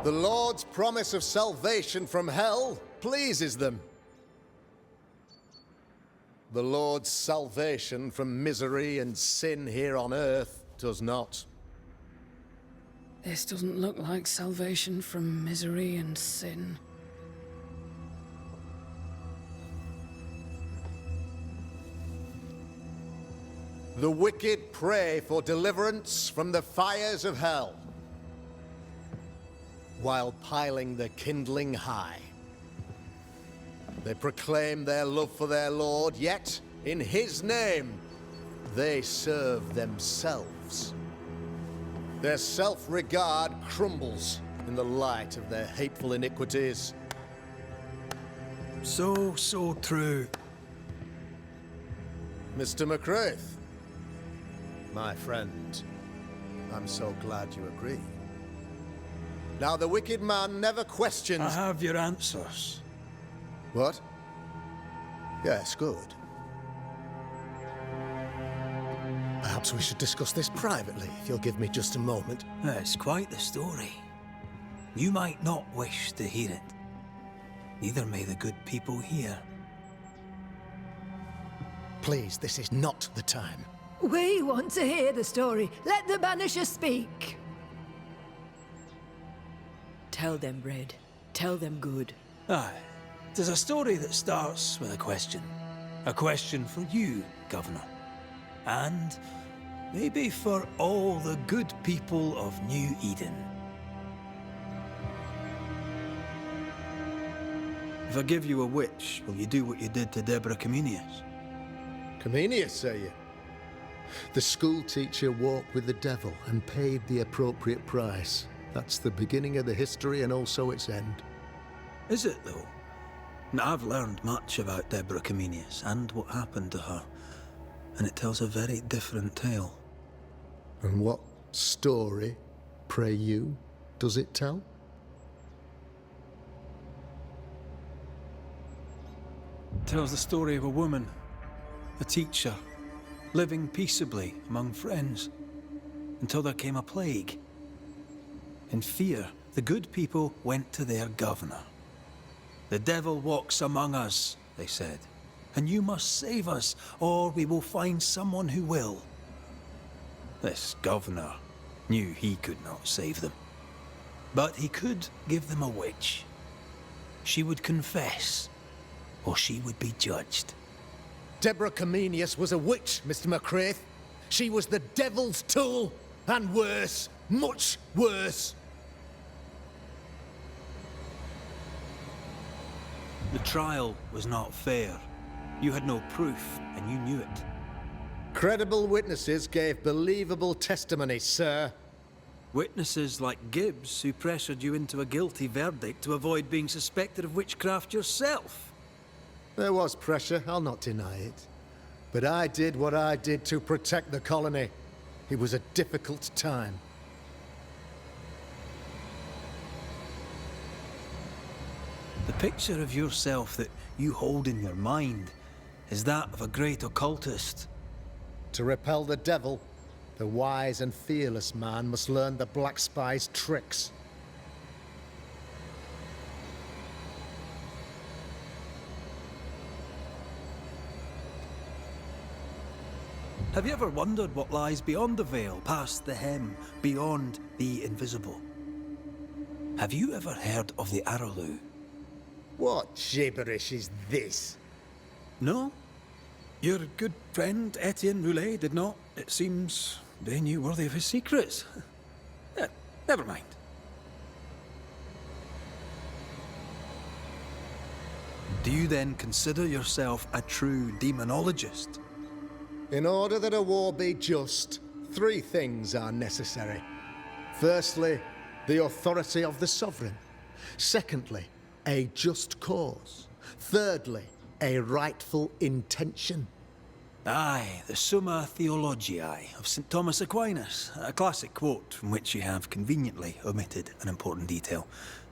The Lord's promise of salvation from hell pleases them. The Lord's salvation from misery and sin here on earth does not. This doesn't look like salvation from misery and sin. The wicked pray for deliverance from the fires of hell, while piling the kindling high. They proclaim their love for their Lord, yet, in His name, they serve themselves. Their self-regard crumbles in the light of their hateful iniquities. So true. Mr. McCraith, my friend, I'm so glad you agree. Now, the wicked man never questions... I have your answers. What? Yes, good. Perhaps we should discuss this privately, if you'll give me just a moment. It's quite the story. You might not wish to hear it. Neither may the good people here. Please, this is not the time. We want to hear the story. Let the Banishers speak. Tell them, Red. Tell them good. Aye. There's a story that starts with a question. A question for you, Governor. And maybe for all the good people of New Eden. If I give you a witch, will you do what you did to Deborah Comenius? Comenius, say you? The school teacher walked with the devil and paid the appropriate price. That's the beginning of the history and also its end. Is it, though? Now, I've learned much about Deborah Comenius and what happened to her, and it tells a very different tale. And what story, pray you, does it tell? It tells the story of a woman, a teacher, living peaceably among friends, until there came a plague. In fear, the good people went to their governor. "The devil walks among us," they said, "and you must save us, or we will find someone who will." This governor knew he could not save them. But he could give them a witch. She would confess, or she would be judged. Deborah Comenius was a witch, Mr. McCraith. She was the devil's tool, and worse, much worse. The trial was not fair. You had no proof, and you knew it. Credible witnesses gave believable testimony, sir. Witnesses like Gibbs, who pressured you into a guilty verdict to avoid being suspected of witchcraft yourself. There was pressure, I'll not deny it. But I did what I did to protect the colony. It was a difficult time. The picture of yourself that you hold in your mind is that of a great occultist. To repel the devil, the wise and fearless man must learn the Black Spy's tricks. Have you ever wondered what lies beyond the veil, past the hem, beyond the invisible? Have you ever heard of the Arrowloo? What gibberish is this? No? Your good friend Etienne Roulet did not. It seems they knew worthy of his secrets. Never mind. Do you then consider yourself a true demonologist? In order that a war be just, 3 things are necessary. Firstly, the authority of the sovereign. Secondly, a just cause. Thirdly, a rightful intention. Aye, the Summa Theologiae of St. Thomas Aquinas, a classic quote from which you have conveniently omitted an important detail.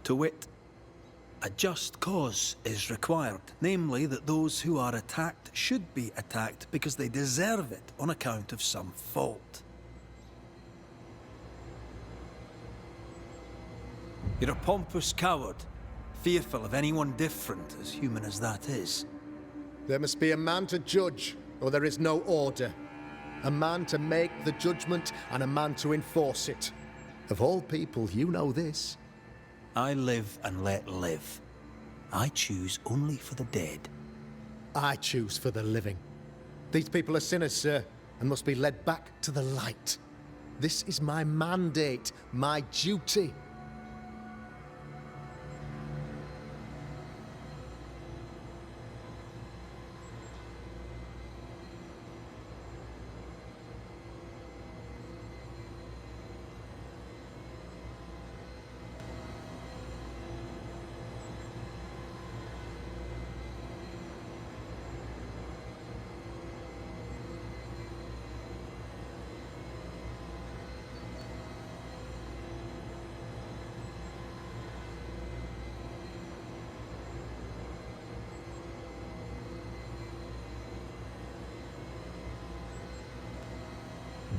To wit, a just cause is required, namely that those who are attacked should be attacked because they deserve it on account of some fault. You're a pompous coward, fearful of anyone different, as human as that is. There must be a man to judge, or there is no order. A man to make the judgment, and a man to enforce it. Of all people, you know this. I live and let live. I choose only for the dead. I choose for the living. These people are sinners, sir, and must be led back to the light. This is my mandate, my duty.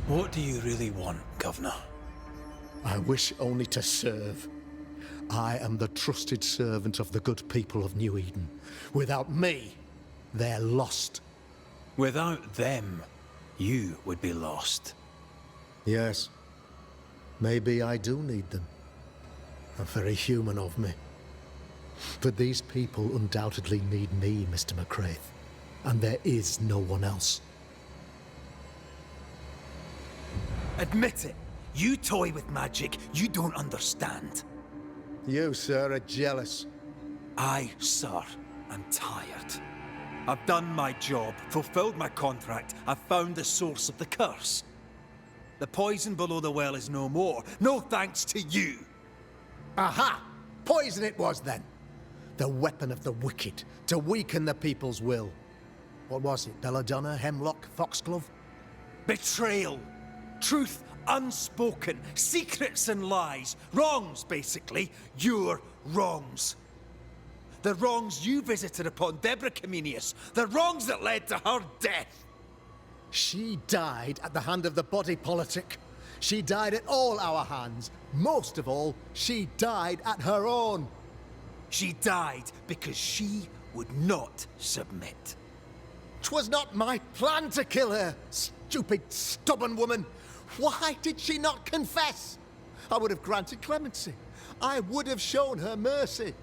What do you really want, Governor? I wish only to serve. I am the trusted servant of the good people of New Eden. Without me, they're lost. Without them, you would be lost. Yes. Maybe I do need them. Very human of me. But these people undoubtedly need me, Mr. McCraith. And there is no one else. Admit it. You toy with magic you don't understand. You, sir, are jealous. I, sir, am tired. I've done my job, fulfilled my contract, I've found the source of the curse. The poison below the well is no more, no thanks to you. Aha! Poison it was then. The weapon of the wicked, to weaken the people's will. What was it, belladonna, hemlock, foxglove? Betrayal. Truth unspoken, secrets and lies. Wrongs, basically. Your wrongs. The wrongs you visited upon Deborah Comenius. The wrongs that led to her death. She died at the hand of the body politic. She died at all our hands. Most of all, she died at her own. She died because she would not submit. 'Twas not my plan to kill her, stupid, stubborn woman. Why did she not confess? I would have granted clemency. I would have shown her mercy.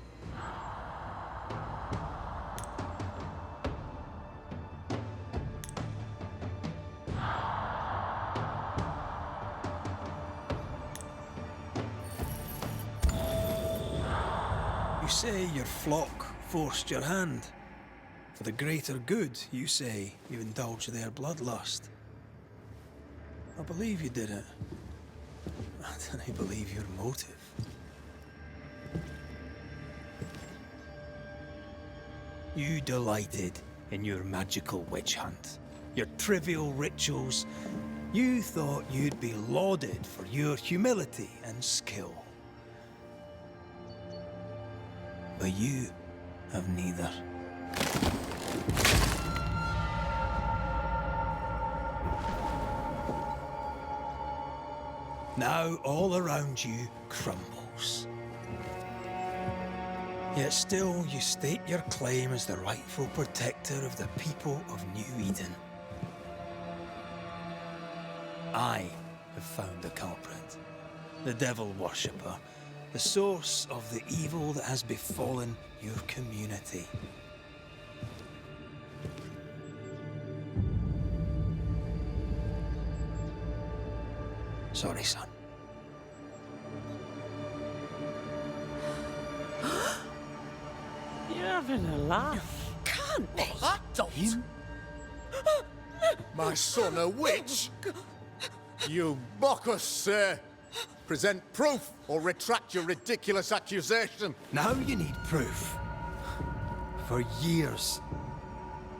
You say your flock forced your hand. For the greater good, you say, you indulged their bloodlust. I believe you did it. I don't believe your motive. You delighted in your magical witch hunt, your trivial rituals. You thought you'd be lauded for your humility and skill. But you have neither. Now all around you crumbles. Yet still you state your claim as the rightful protector of the people of New Eden. I have found the culprit, the devil worshipper, the source of the evil that has befallen your community. Sorry, son. You're having a laugh. Can't be. I don't. My son a witch? You mock us, sir. Present proof or retract your ridiculous accusation. Now you need proof. For years,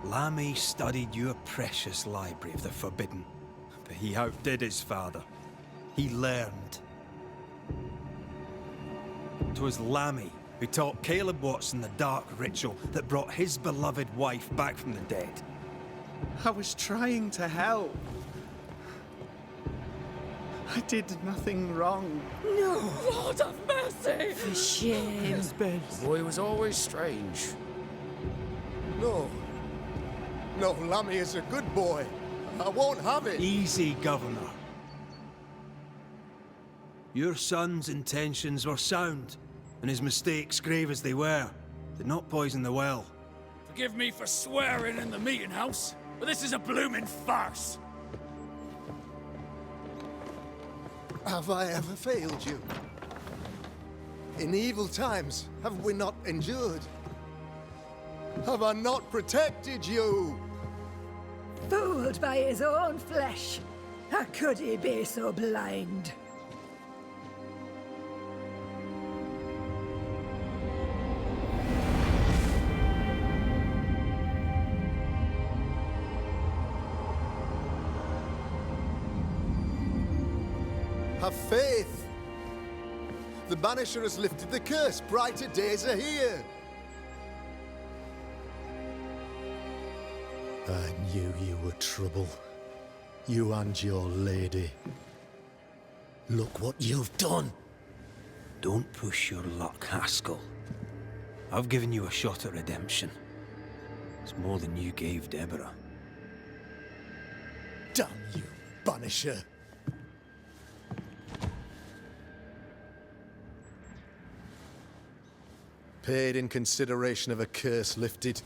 Lammy studied your precious library of the forbidden, but he outdid his father. He learned. 'Twas Lammy who taught Caleb Watson the dark ritual that brought his beloved wife back from the dead. I was trying to help. I did nothing wrong. No! Lord of mercy! For shame. Yes, Ben. The boy was always strange. No. No, Lammy is a good boy. I won't have it. Easy, Governor. Your son's intentions were sound, and his mistakes, grave as they were, did not poison the well. Forgive me for swearing in the meeting house, but this is a blooming farce. Have I ever failed you? In evil times, have we not endured? Have I not protected you? Fooled by his own flesh. How could he be so blind? Have faith. The Banisher has lifted the curse. Brighter days are here. I knew you were trouble. You and your lady. Look what you've done. Don't push your luck, Haskell. I've given you a shot at redemption. It's more than you gave Deborah. Damn you, Banisher. Paid in consideration of a curse lifted.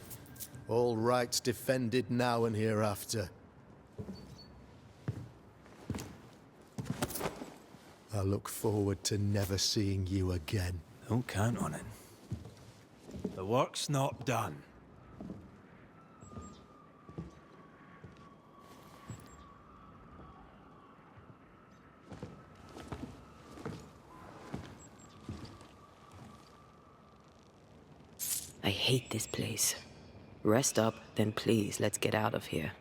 All rights defended now and hereafter. I look forward to never seeing you again. Don't count on it. The work's not done. I hate this place. Rest up, then please, let's get out of here.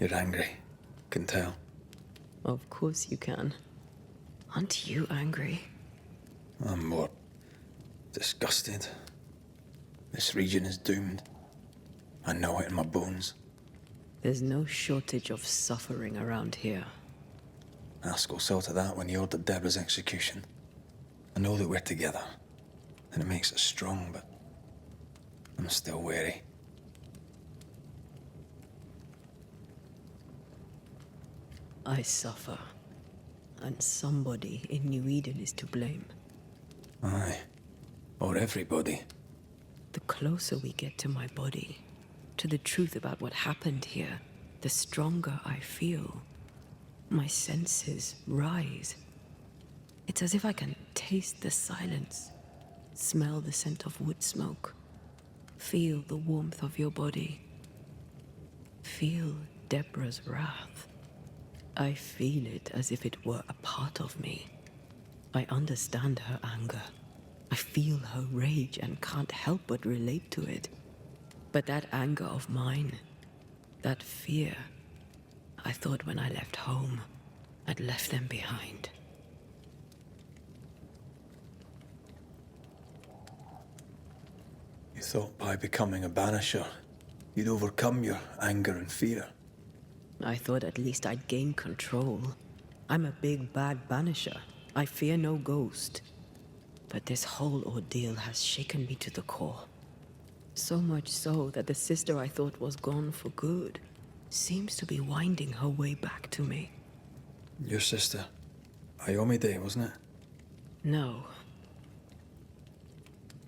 You're angry. Can tell. Of course you can. Aren't you angry? I'm more disgusted. This region is doomed. I know it in my bones. There's no shortage of suffering around here. Haskell saw to that when he ordered Deborah's execution. I know that we're together, and it makes us strong, but I'm still wary. I suffer, and somebody in New Eden is to blame. Aye. Or everybody. The closer we get to my body, to the truth about what happened here, the stronger I feel. My senses rise. It's as if I can taste the silence, smell the scent of wood smoke, feel the warmth of your body, feel Deborah's wrath. I feel it as if it were a part of me. I understand her anger. I feel her rage and can't help but relate to it. But that anger of mine, that fear, I thought when I left home, I'd left them behind. You thought by becoming a Banisher, you'd overcome your anger and fear. I thought at least I'd gain control. I'm a big bad Banisher. I fear no ghost. But this whole ordeal has shaken me to the core. So much so that the sister I thought was gone for good seems to be winding her way back to me. Your sister, Ayomide, wasn't it? No.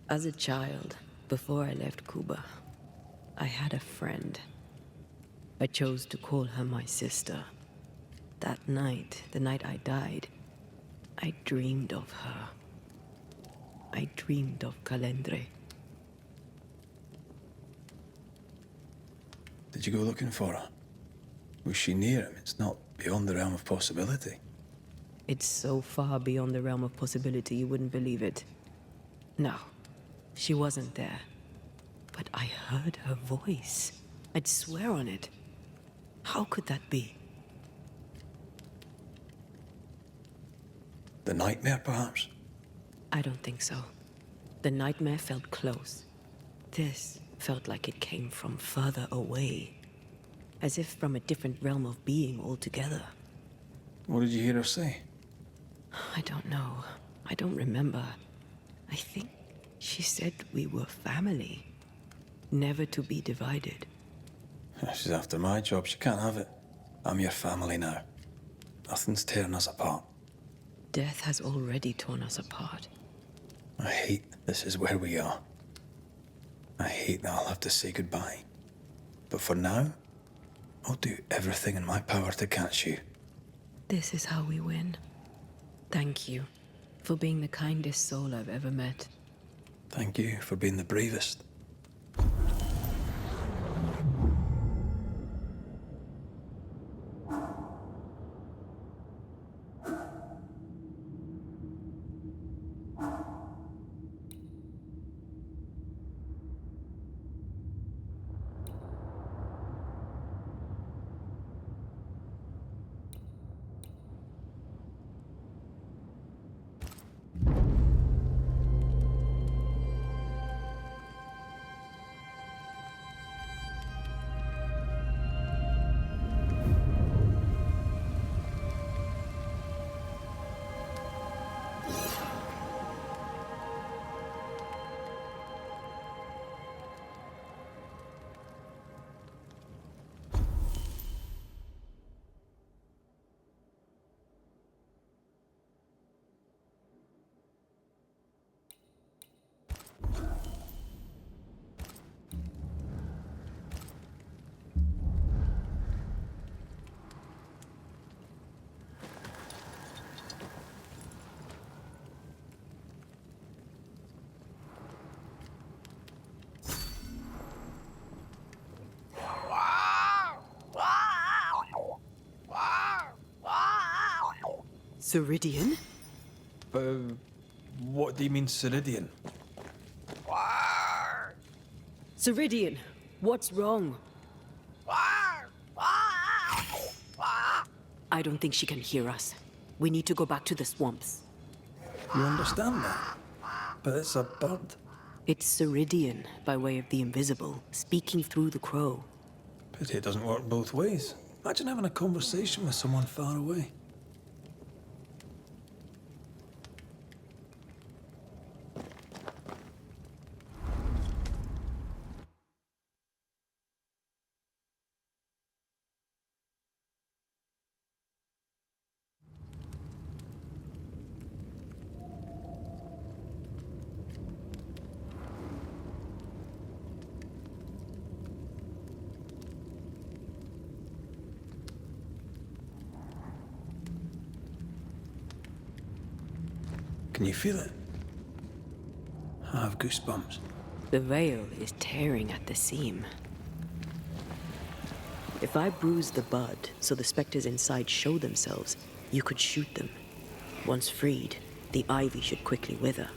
As a child, before I left Cuba, I had a friend. I chose to call her my sister. That night, the night I died, I dreamed of her. I dreamed of Calendre. Did you go looking for her? Was she near him? It's not beyond the realm of possibility. It's so far beyond the realm of possibility you wouldn't believe it. No, she wasn't there. But I heard her voice. I'd swear on it. How could that be? The nightmare, perhaps? I don't think so. The nightmare felt close. This felt like it came from further away. As if from a different realm of being altogether. What did you hear her say? I don't know. I don't remember. I think she said we were family. Never to be divided. She's after my job. She can't have it. I'm your family now. Nothing's tearing us apart. Death has already torn us apart. I hate this is where we are. I hate that I'll have to say goodbye. But for now, I'll do everything in my power to catch you. This is how we win. Thank you for being the kindest soul I've ever met. Thank you for being the bravest. Ceridian? What do you mean, Ceridian? Ceridian, what's wrong? I don't think she can hear us. We need to go back to the swamps. You understand that? But it's a bird. It's Ceridian, by way of the invisible, speaking through the crow. Pity it doesn't work both ways. Imagine having a conversation with someone far away. Can you feel it? I have goosebumps. The veil is tearing at the seam. If I bruise the bud so the specters inside show themselves, you could shoot them. Once freed, the ivy should quickly wither.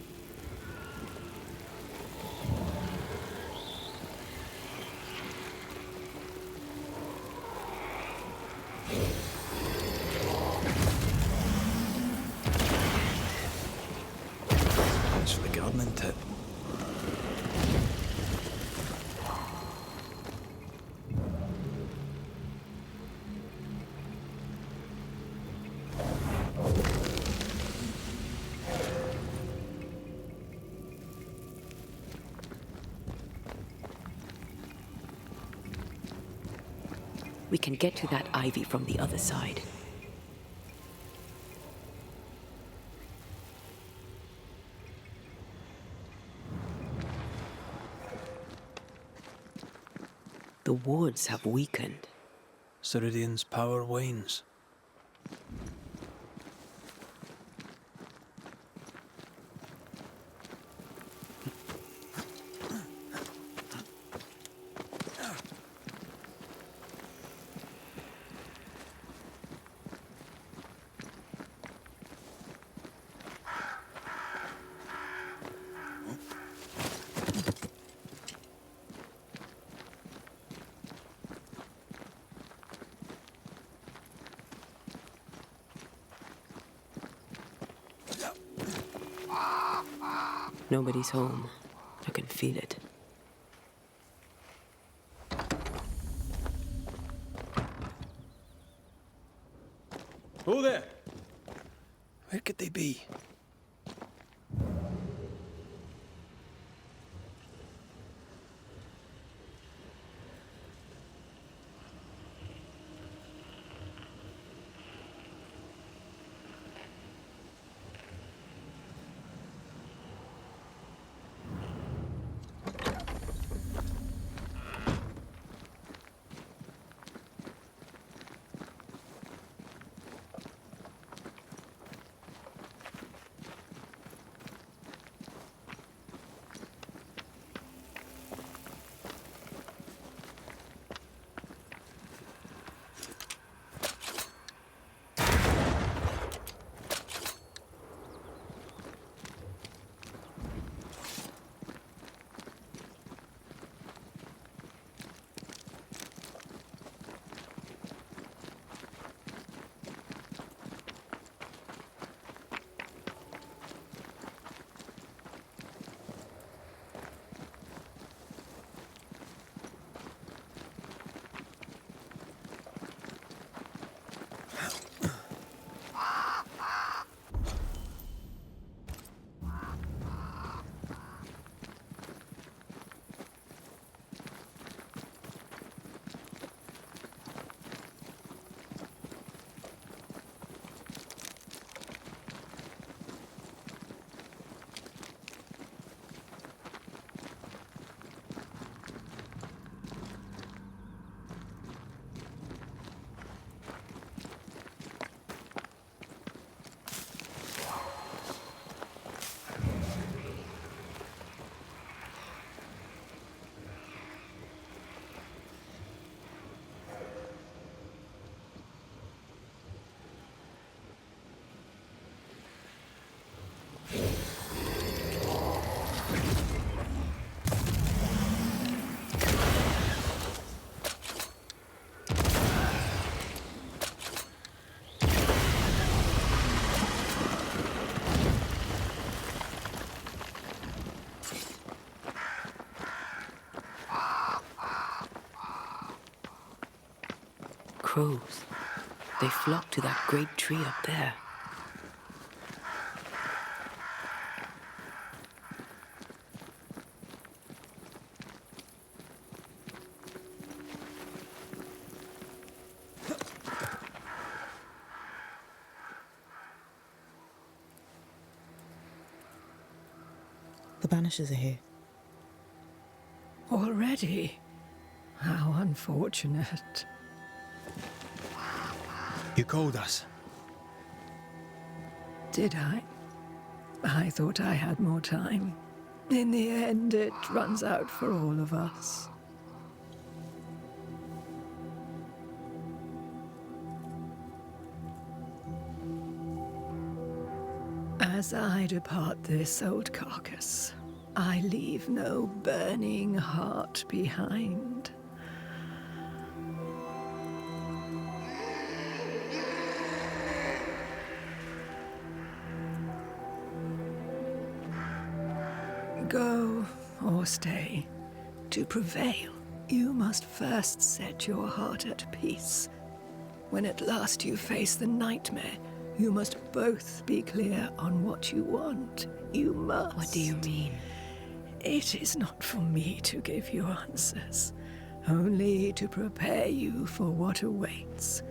Thanks for the gardening tip. We can get to that ivy from the other side. The wards have weakened. Ceridian's power wanes. Nobody's home. I can feel it. Who there? Where could they be? Crows. They flock to that great tree up there. The Banishers are here. Already? How unfortunate. You called us. Did I? I thought I had more time. In the end, it runs out for all of us. As I depart this old carcass, I leave no burning heart behind. Go or stay. To prevail, you must first set your heart at peace. When at last you face the nightmare, you must both be clear on what you want. You must. What do you mean? It is not for me to give you answers, only to prepare you for what awaits.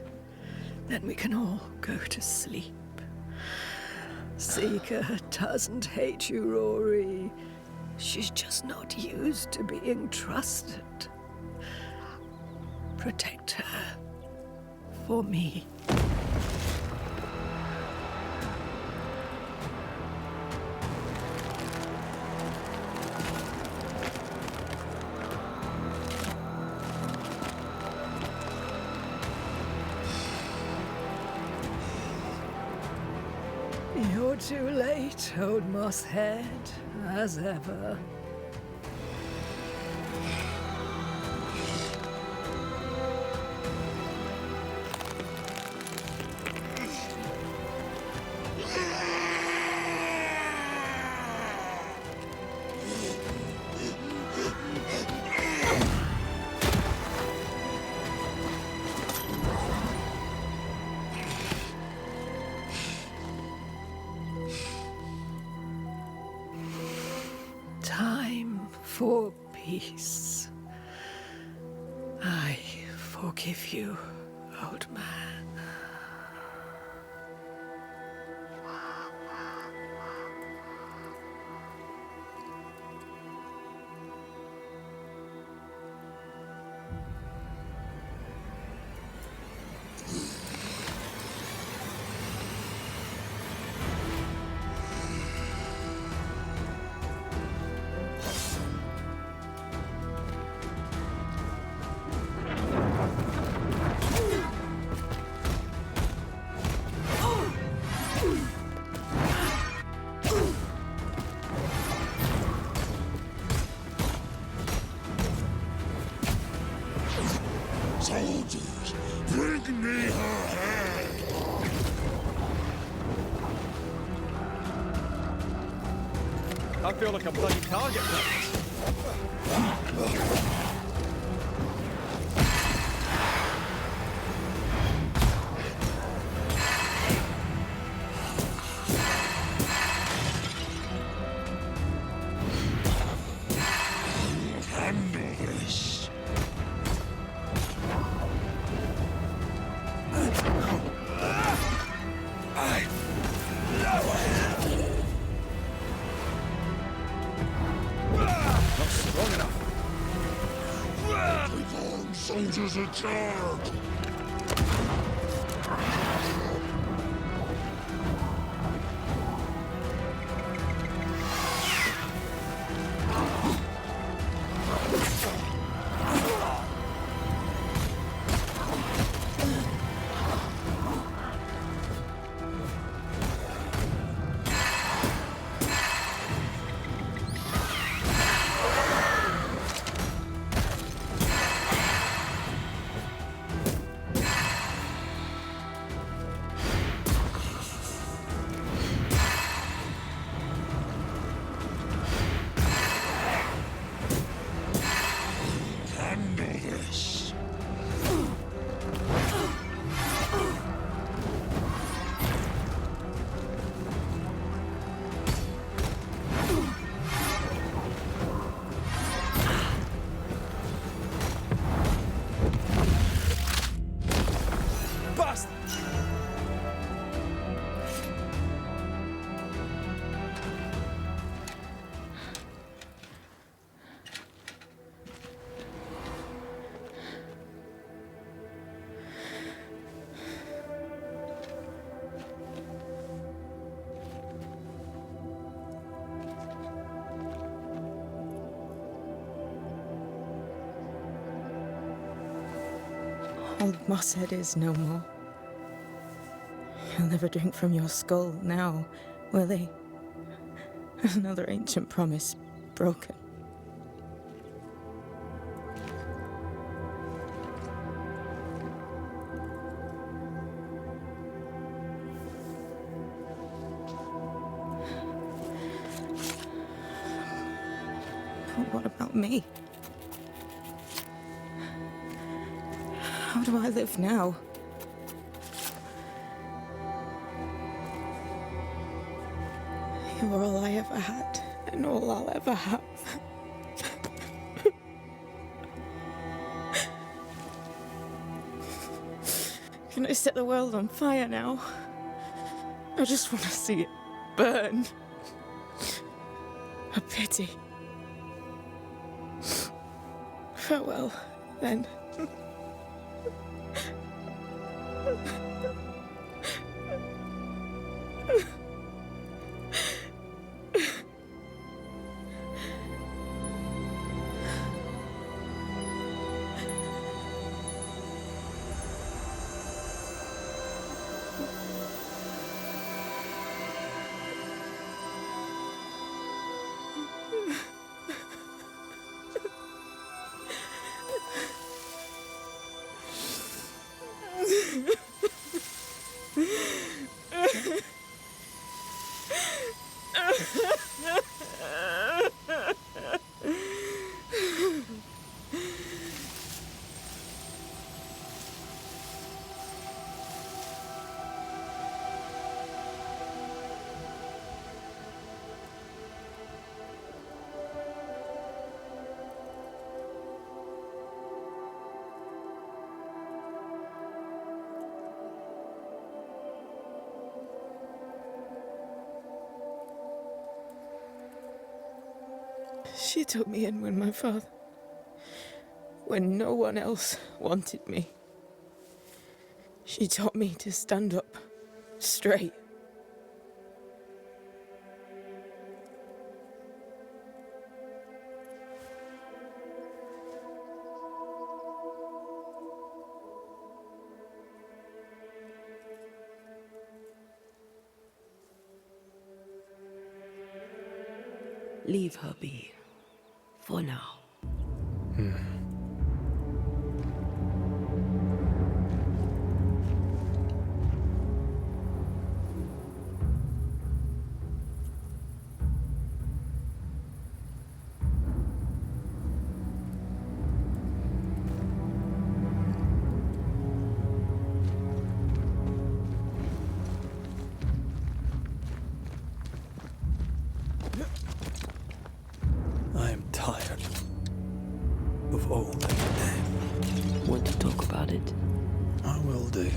Then we can all go to sleep. Seeker doesn't hate you, Rory. She's just not used to being trusted. Protect her. For me. You're too late, old mosshead, as ever. for peace. I forgive you, old man. Soldiers, bring me her head! I feel like I'm bloody target practice. Handle this. Not strong enough. Take on, soldiers in charge! Old Mosshead is no more. He'll never drink from your skull now, will he? Another ancient promise broken. But what about me? How do I live now? You're all I ever had, and all I'll ever have. Can I set the world on fire now? I just want to see it burn. A pity. Farewell, then. She took me in when when no one else wanted me. She taught me to stand up straight. Leave her be. For now. I am tired of old and death. Want to talk about it? I will do.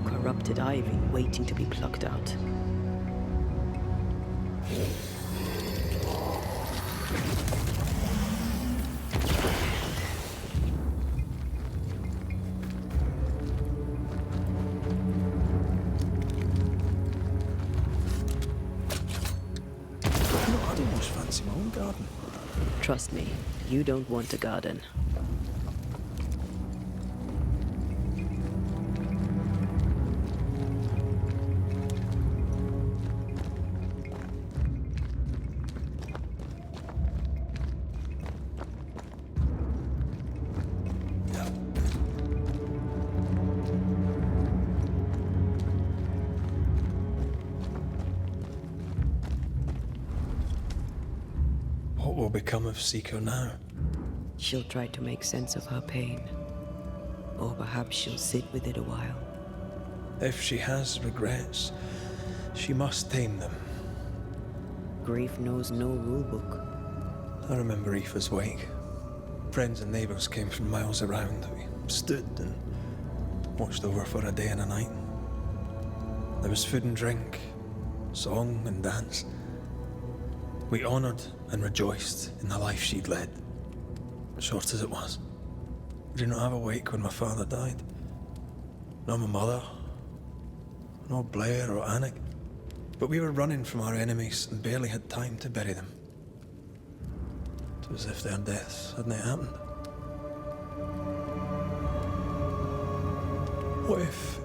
Corrupted ivy waiting to be plucked out. No, I don't much fancy my own garden. Trust me, you don't want a garden. What will become of Seeker now? She'll try to make sense of her pain. Or perhaps she'll sit with it a while. If she has regrets, she must tame them. Grief knows no rulebook. I remember Aoife's wake. Friends and neighbours came from miles around. We stood and watched over for a day and a night. There was food and drink, song and dance. We honoured and rejoiced in the life she'd led, short as it was. I did not have a wake when my father died. Nor my mother, nor Blair or Anik. But we were running from our enemies and barely had time to bury them. It was as if their deaths hadn't happened. What if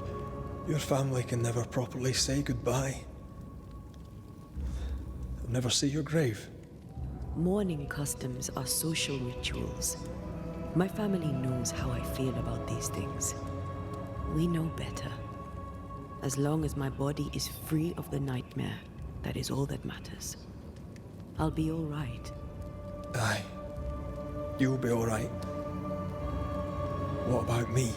your family can never properly say goodbye? Never see your grave. Mourning customs are social rituals. My family knows how I feel about these things. We know better. As long as my body is free of the nightmare, that is all that matters. I'll be all right. Aye. You'll be all right. What about me?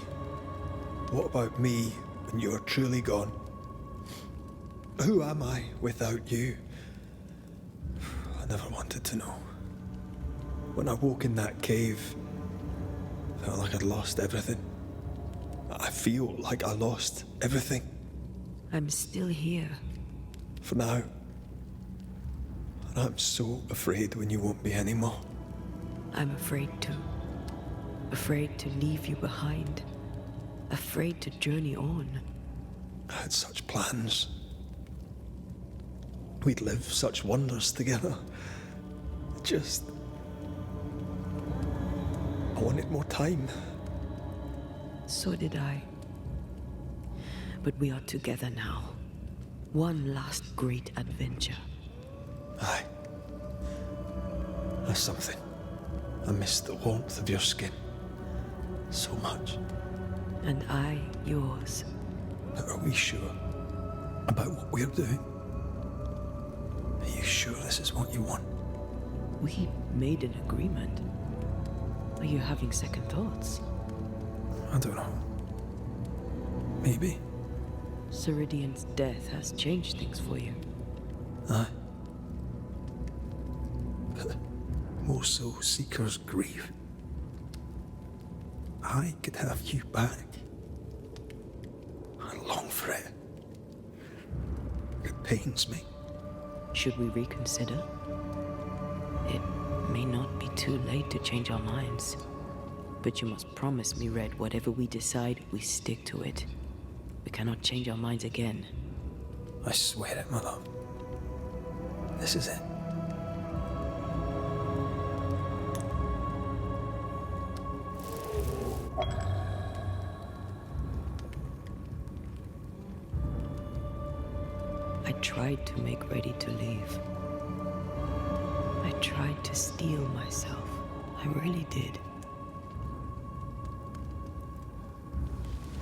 What about me when you're truly gone? Who am I without you? I never wanted to know. When I woke in that cave, I felt like I'd lost everything. I feel like I lost everything. I'm still here. For now. And I'm so afraid when you won't be anymore. I'm afraid too. Afraid to leave you behind. Afraid to journey on. I had such plans. We'd live such wonders together. Just... I wanted more time. So did I. But we are together now. One last great adventure. Aye. There's something. I miss the warmth of your skin. So much. And I, yours. But are we sure about what we're doing? Are you sure this is what you want? We made an agreement. Are you having second thoughts? I don't know. Maybe. Ceridian's death has changed things for you. Aye. But more so Seeker's grief. I could have you back. I long for it. It pains me. Should we reconsider? It may not be too late to change our minds. But you must promise me, Red, whatever we decide, we stick to it. We cannot change our minds again. I swear it, my love. This is it. I tried to make ready to leave. I tried to steel myself. I really did.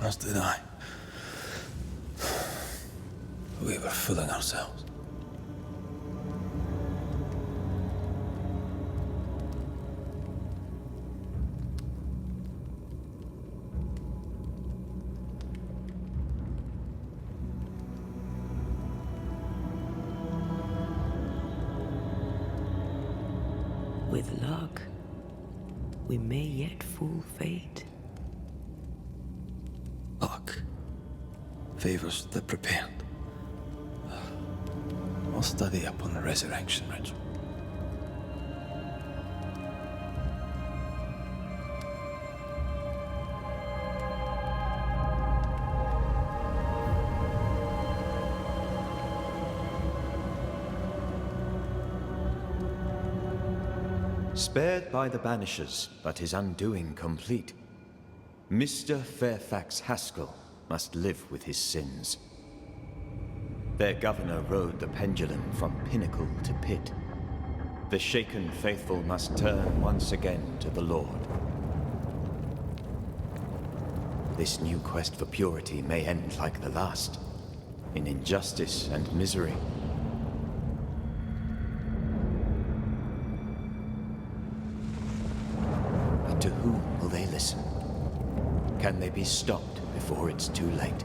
As did I. We were fooling ourselves. With luck, we may yet fool fate. Luck favors the prepared. I'll study up on the resurrection ritual. Spared by the Banishers, but his undoing complete, Mr. Fairfax Haskell must live with his sins. Their governor rode the pendulum from pinnacle to pit. The shaken faithful must turn once again to the Lord. This new quest for purity may end like the last, in injustice and misery. But to whom will they listen? Can they be stopped before it's too late?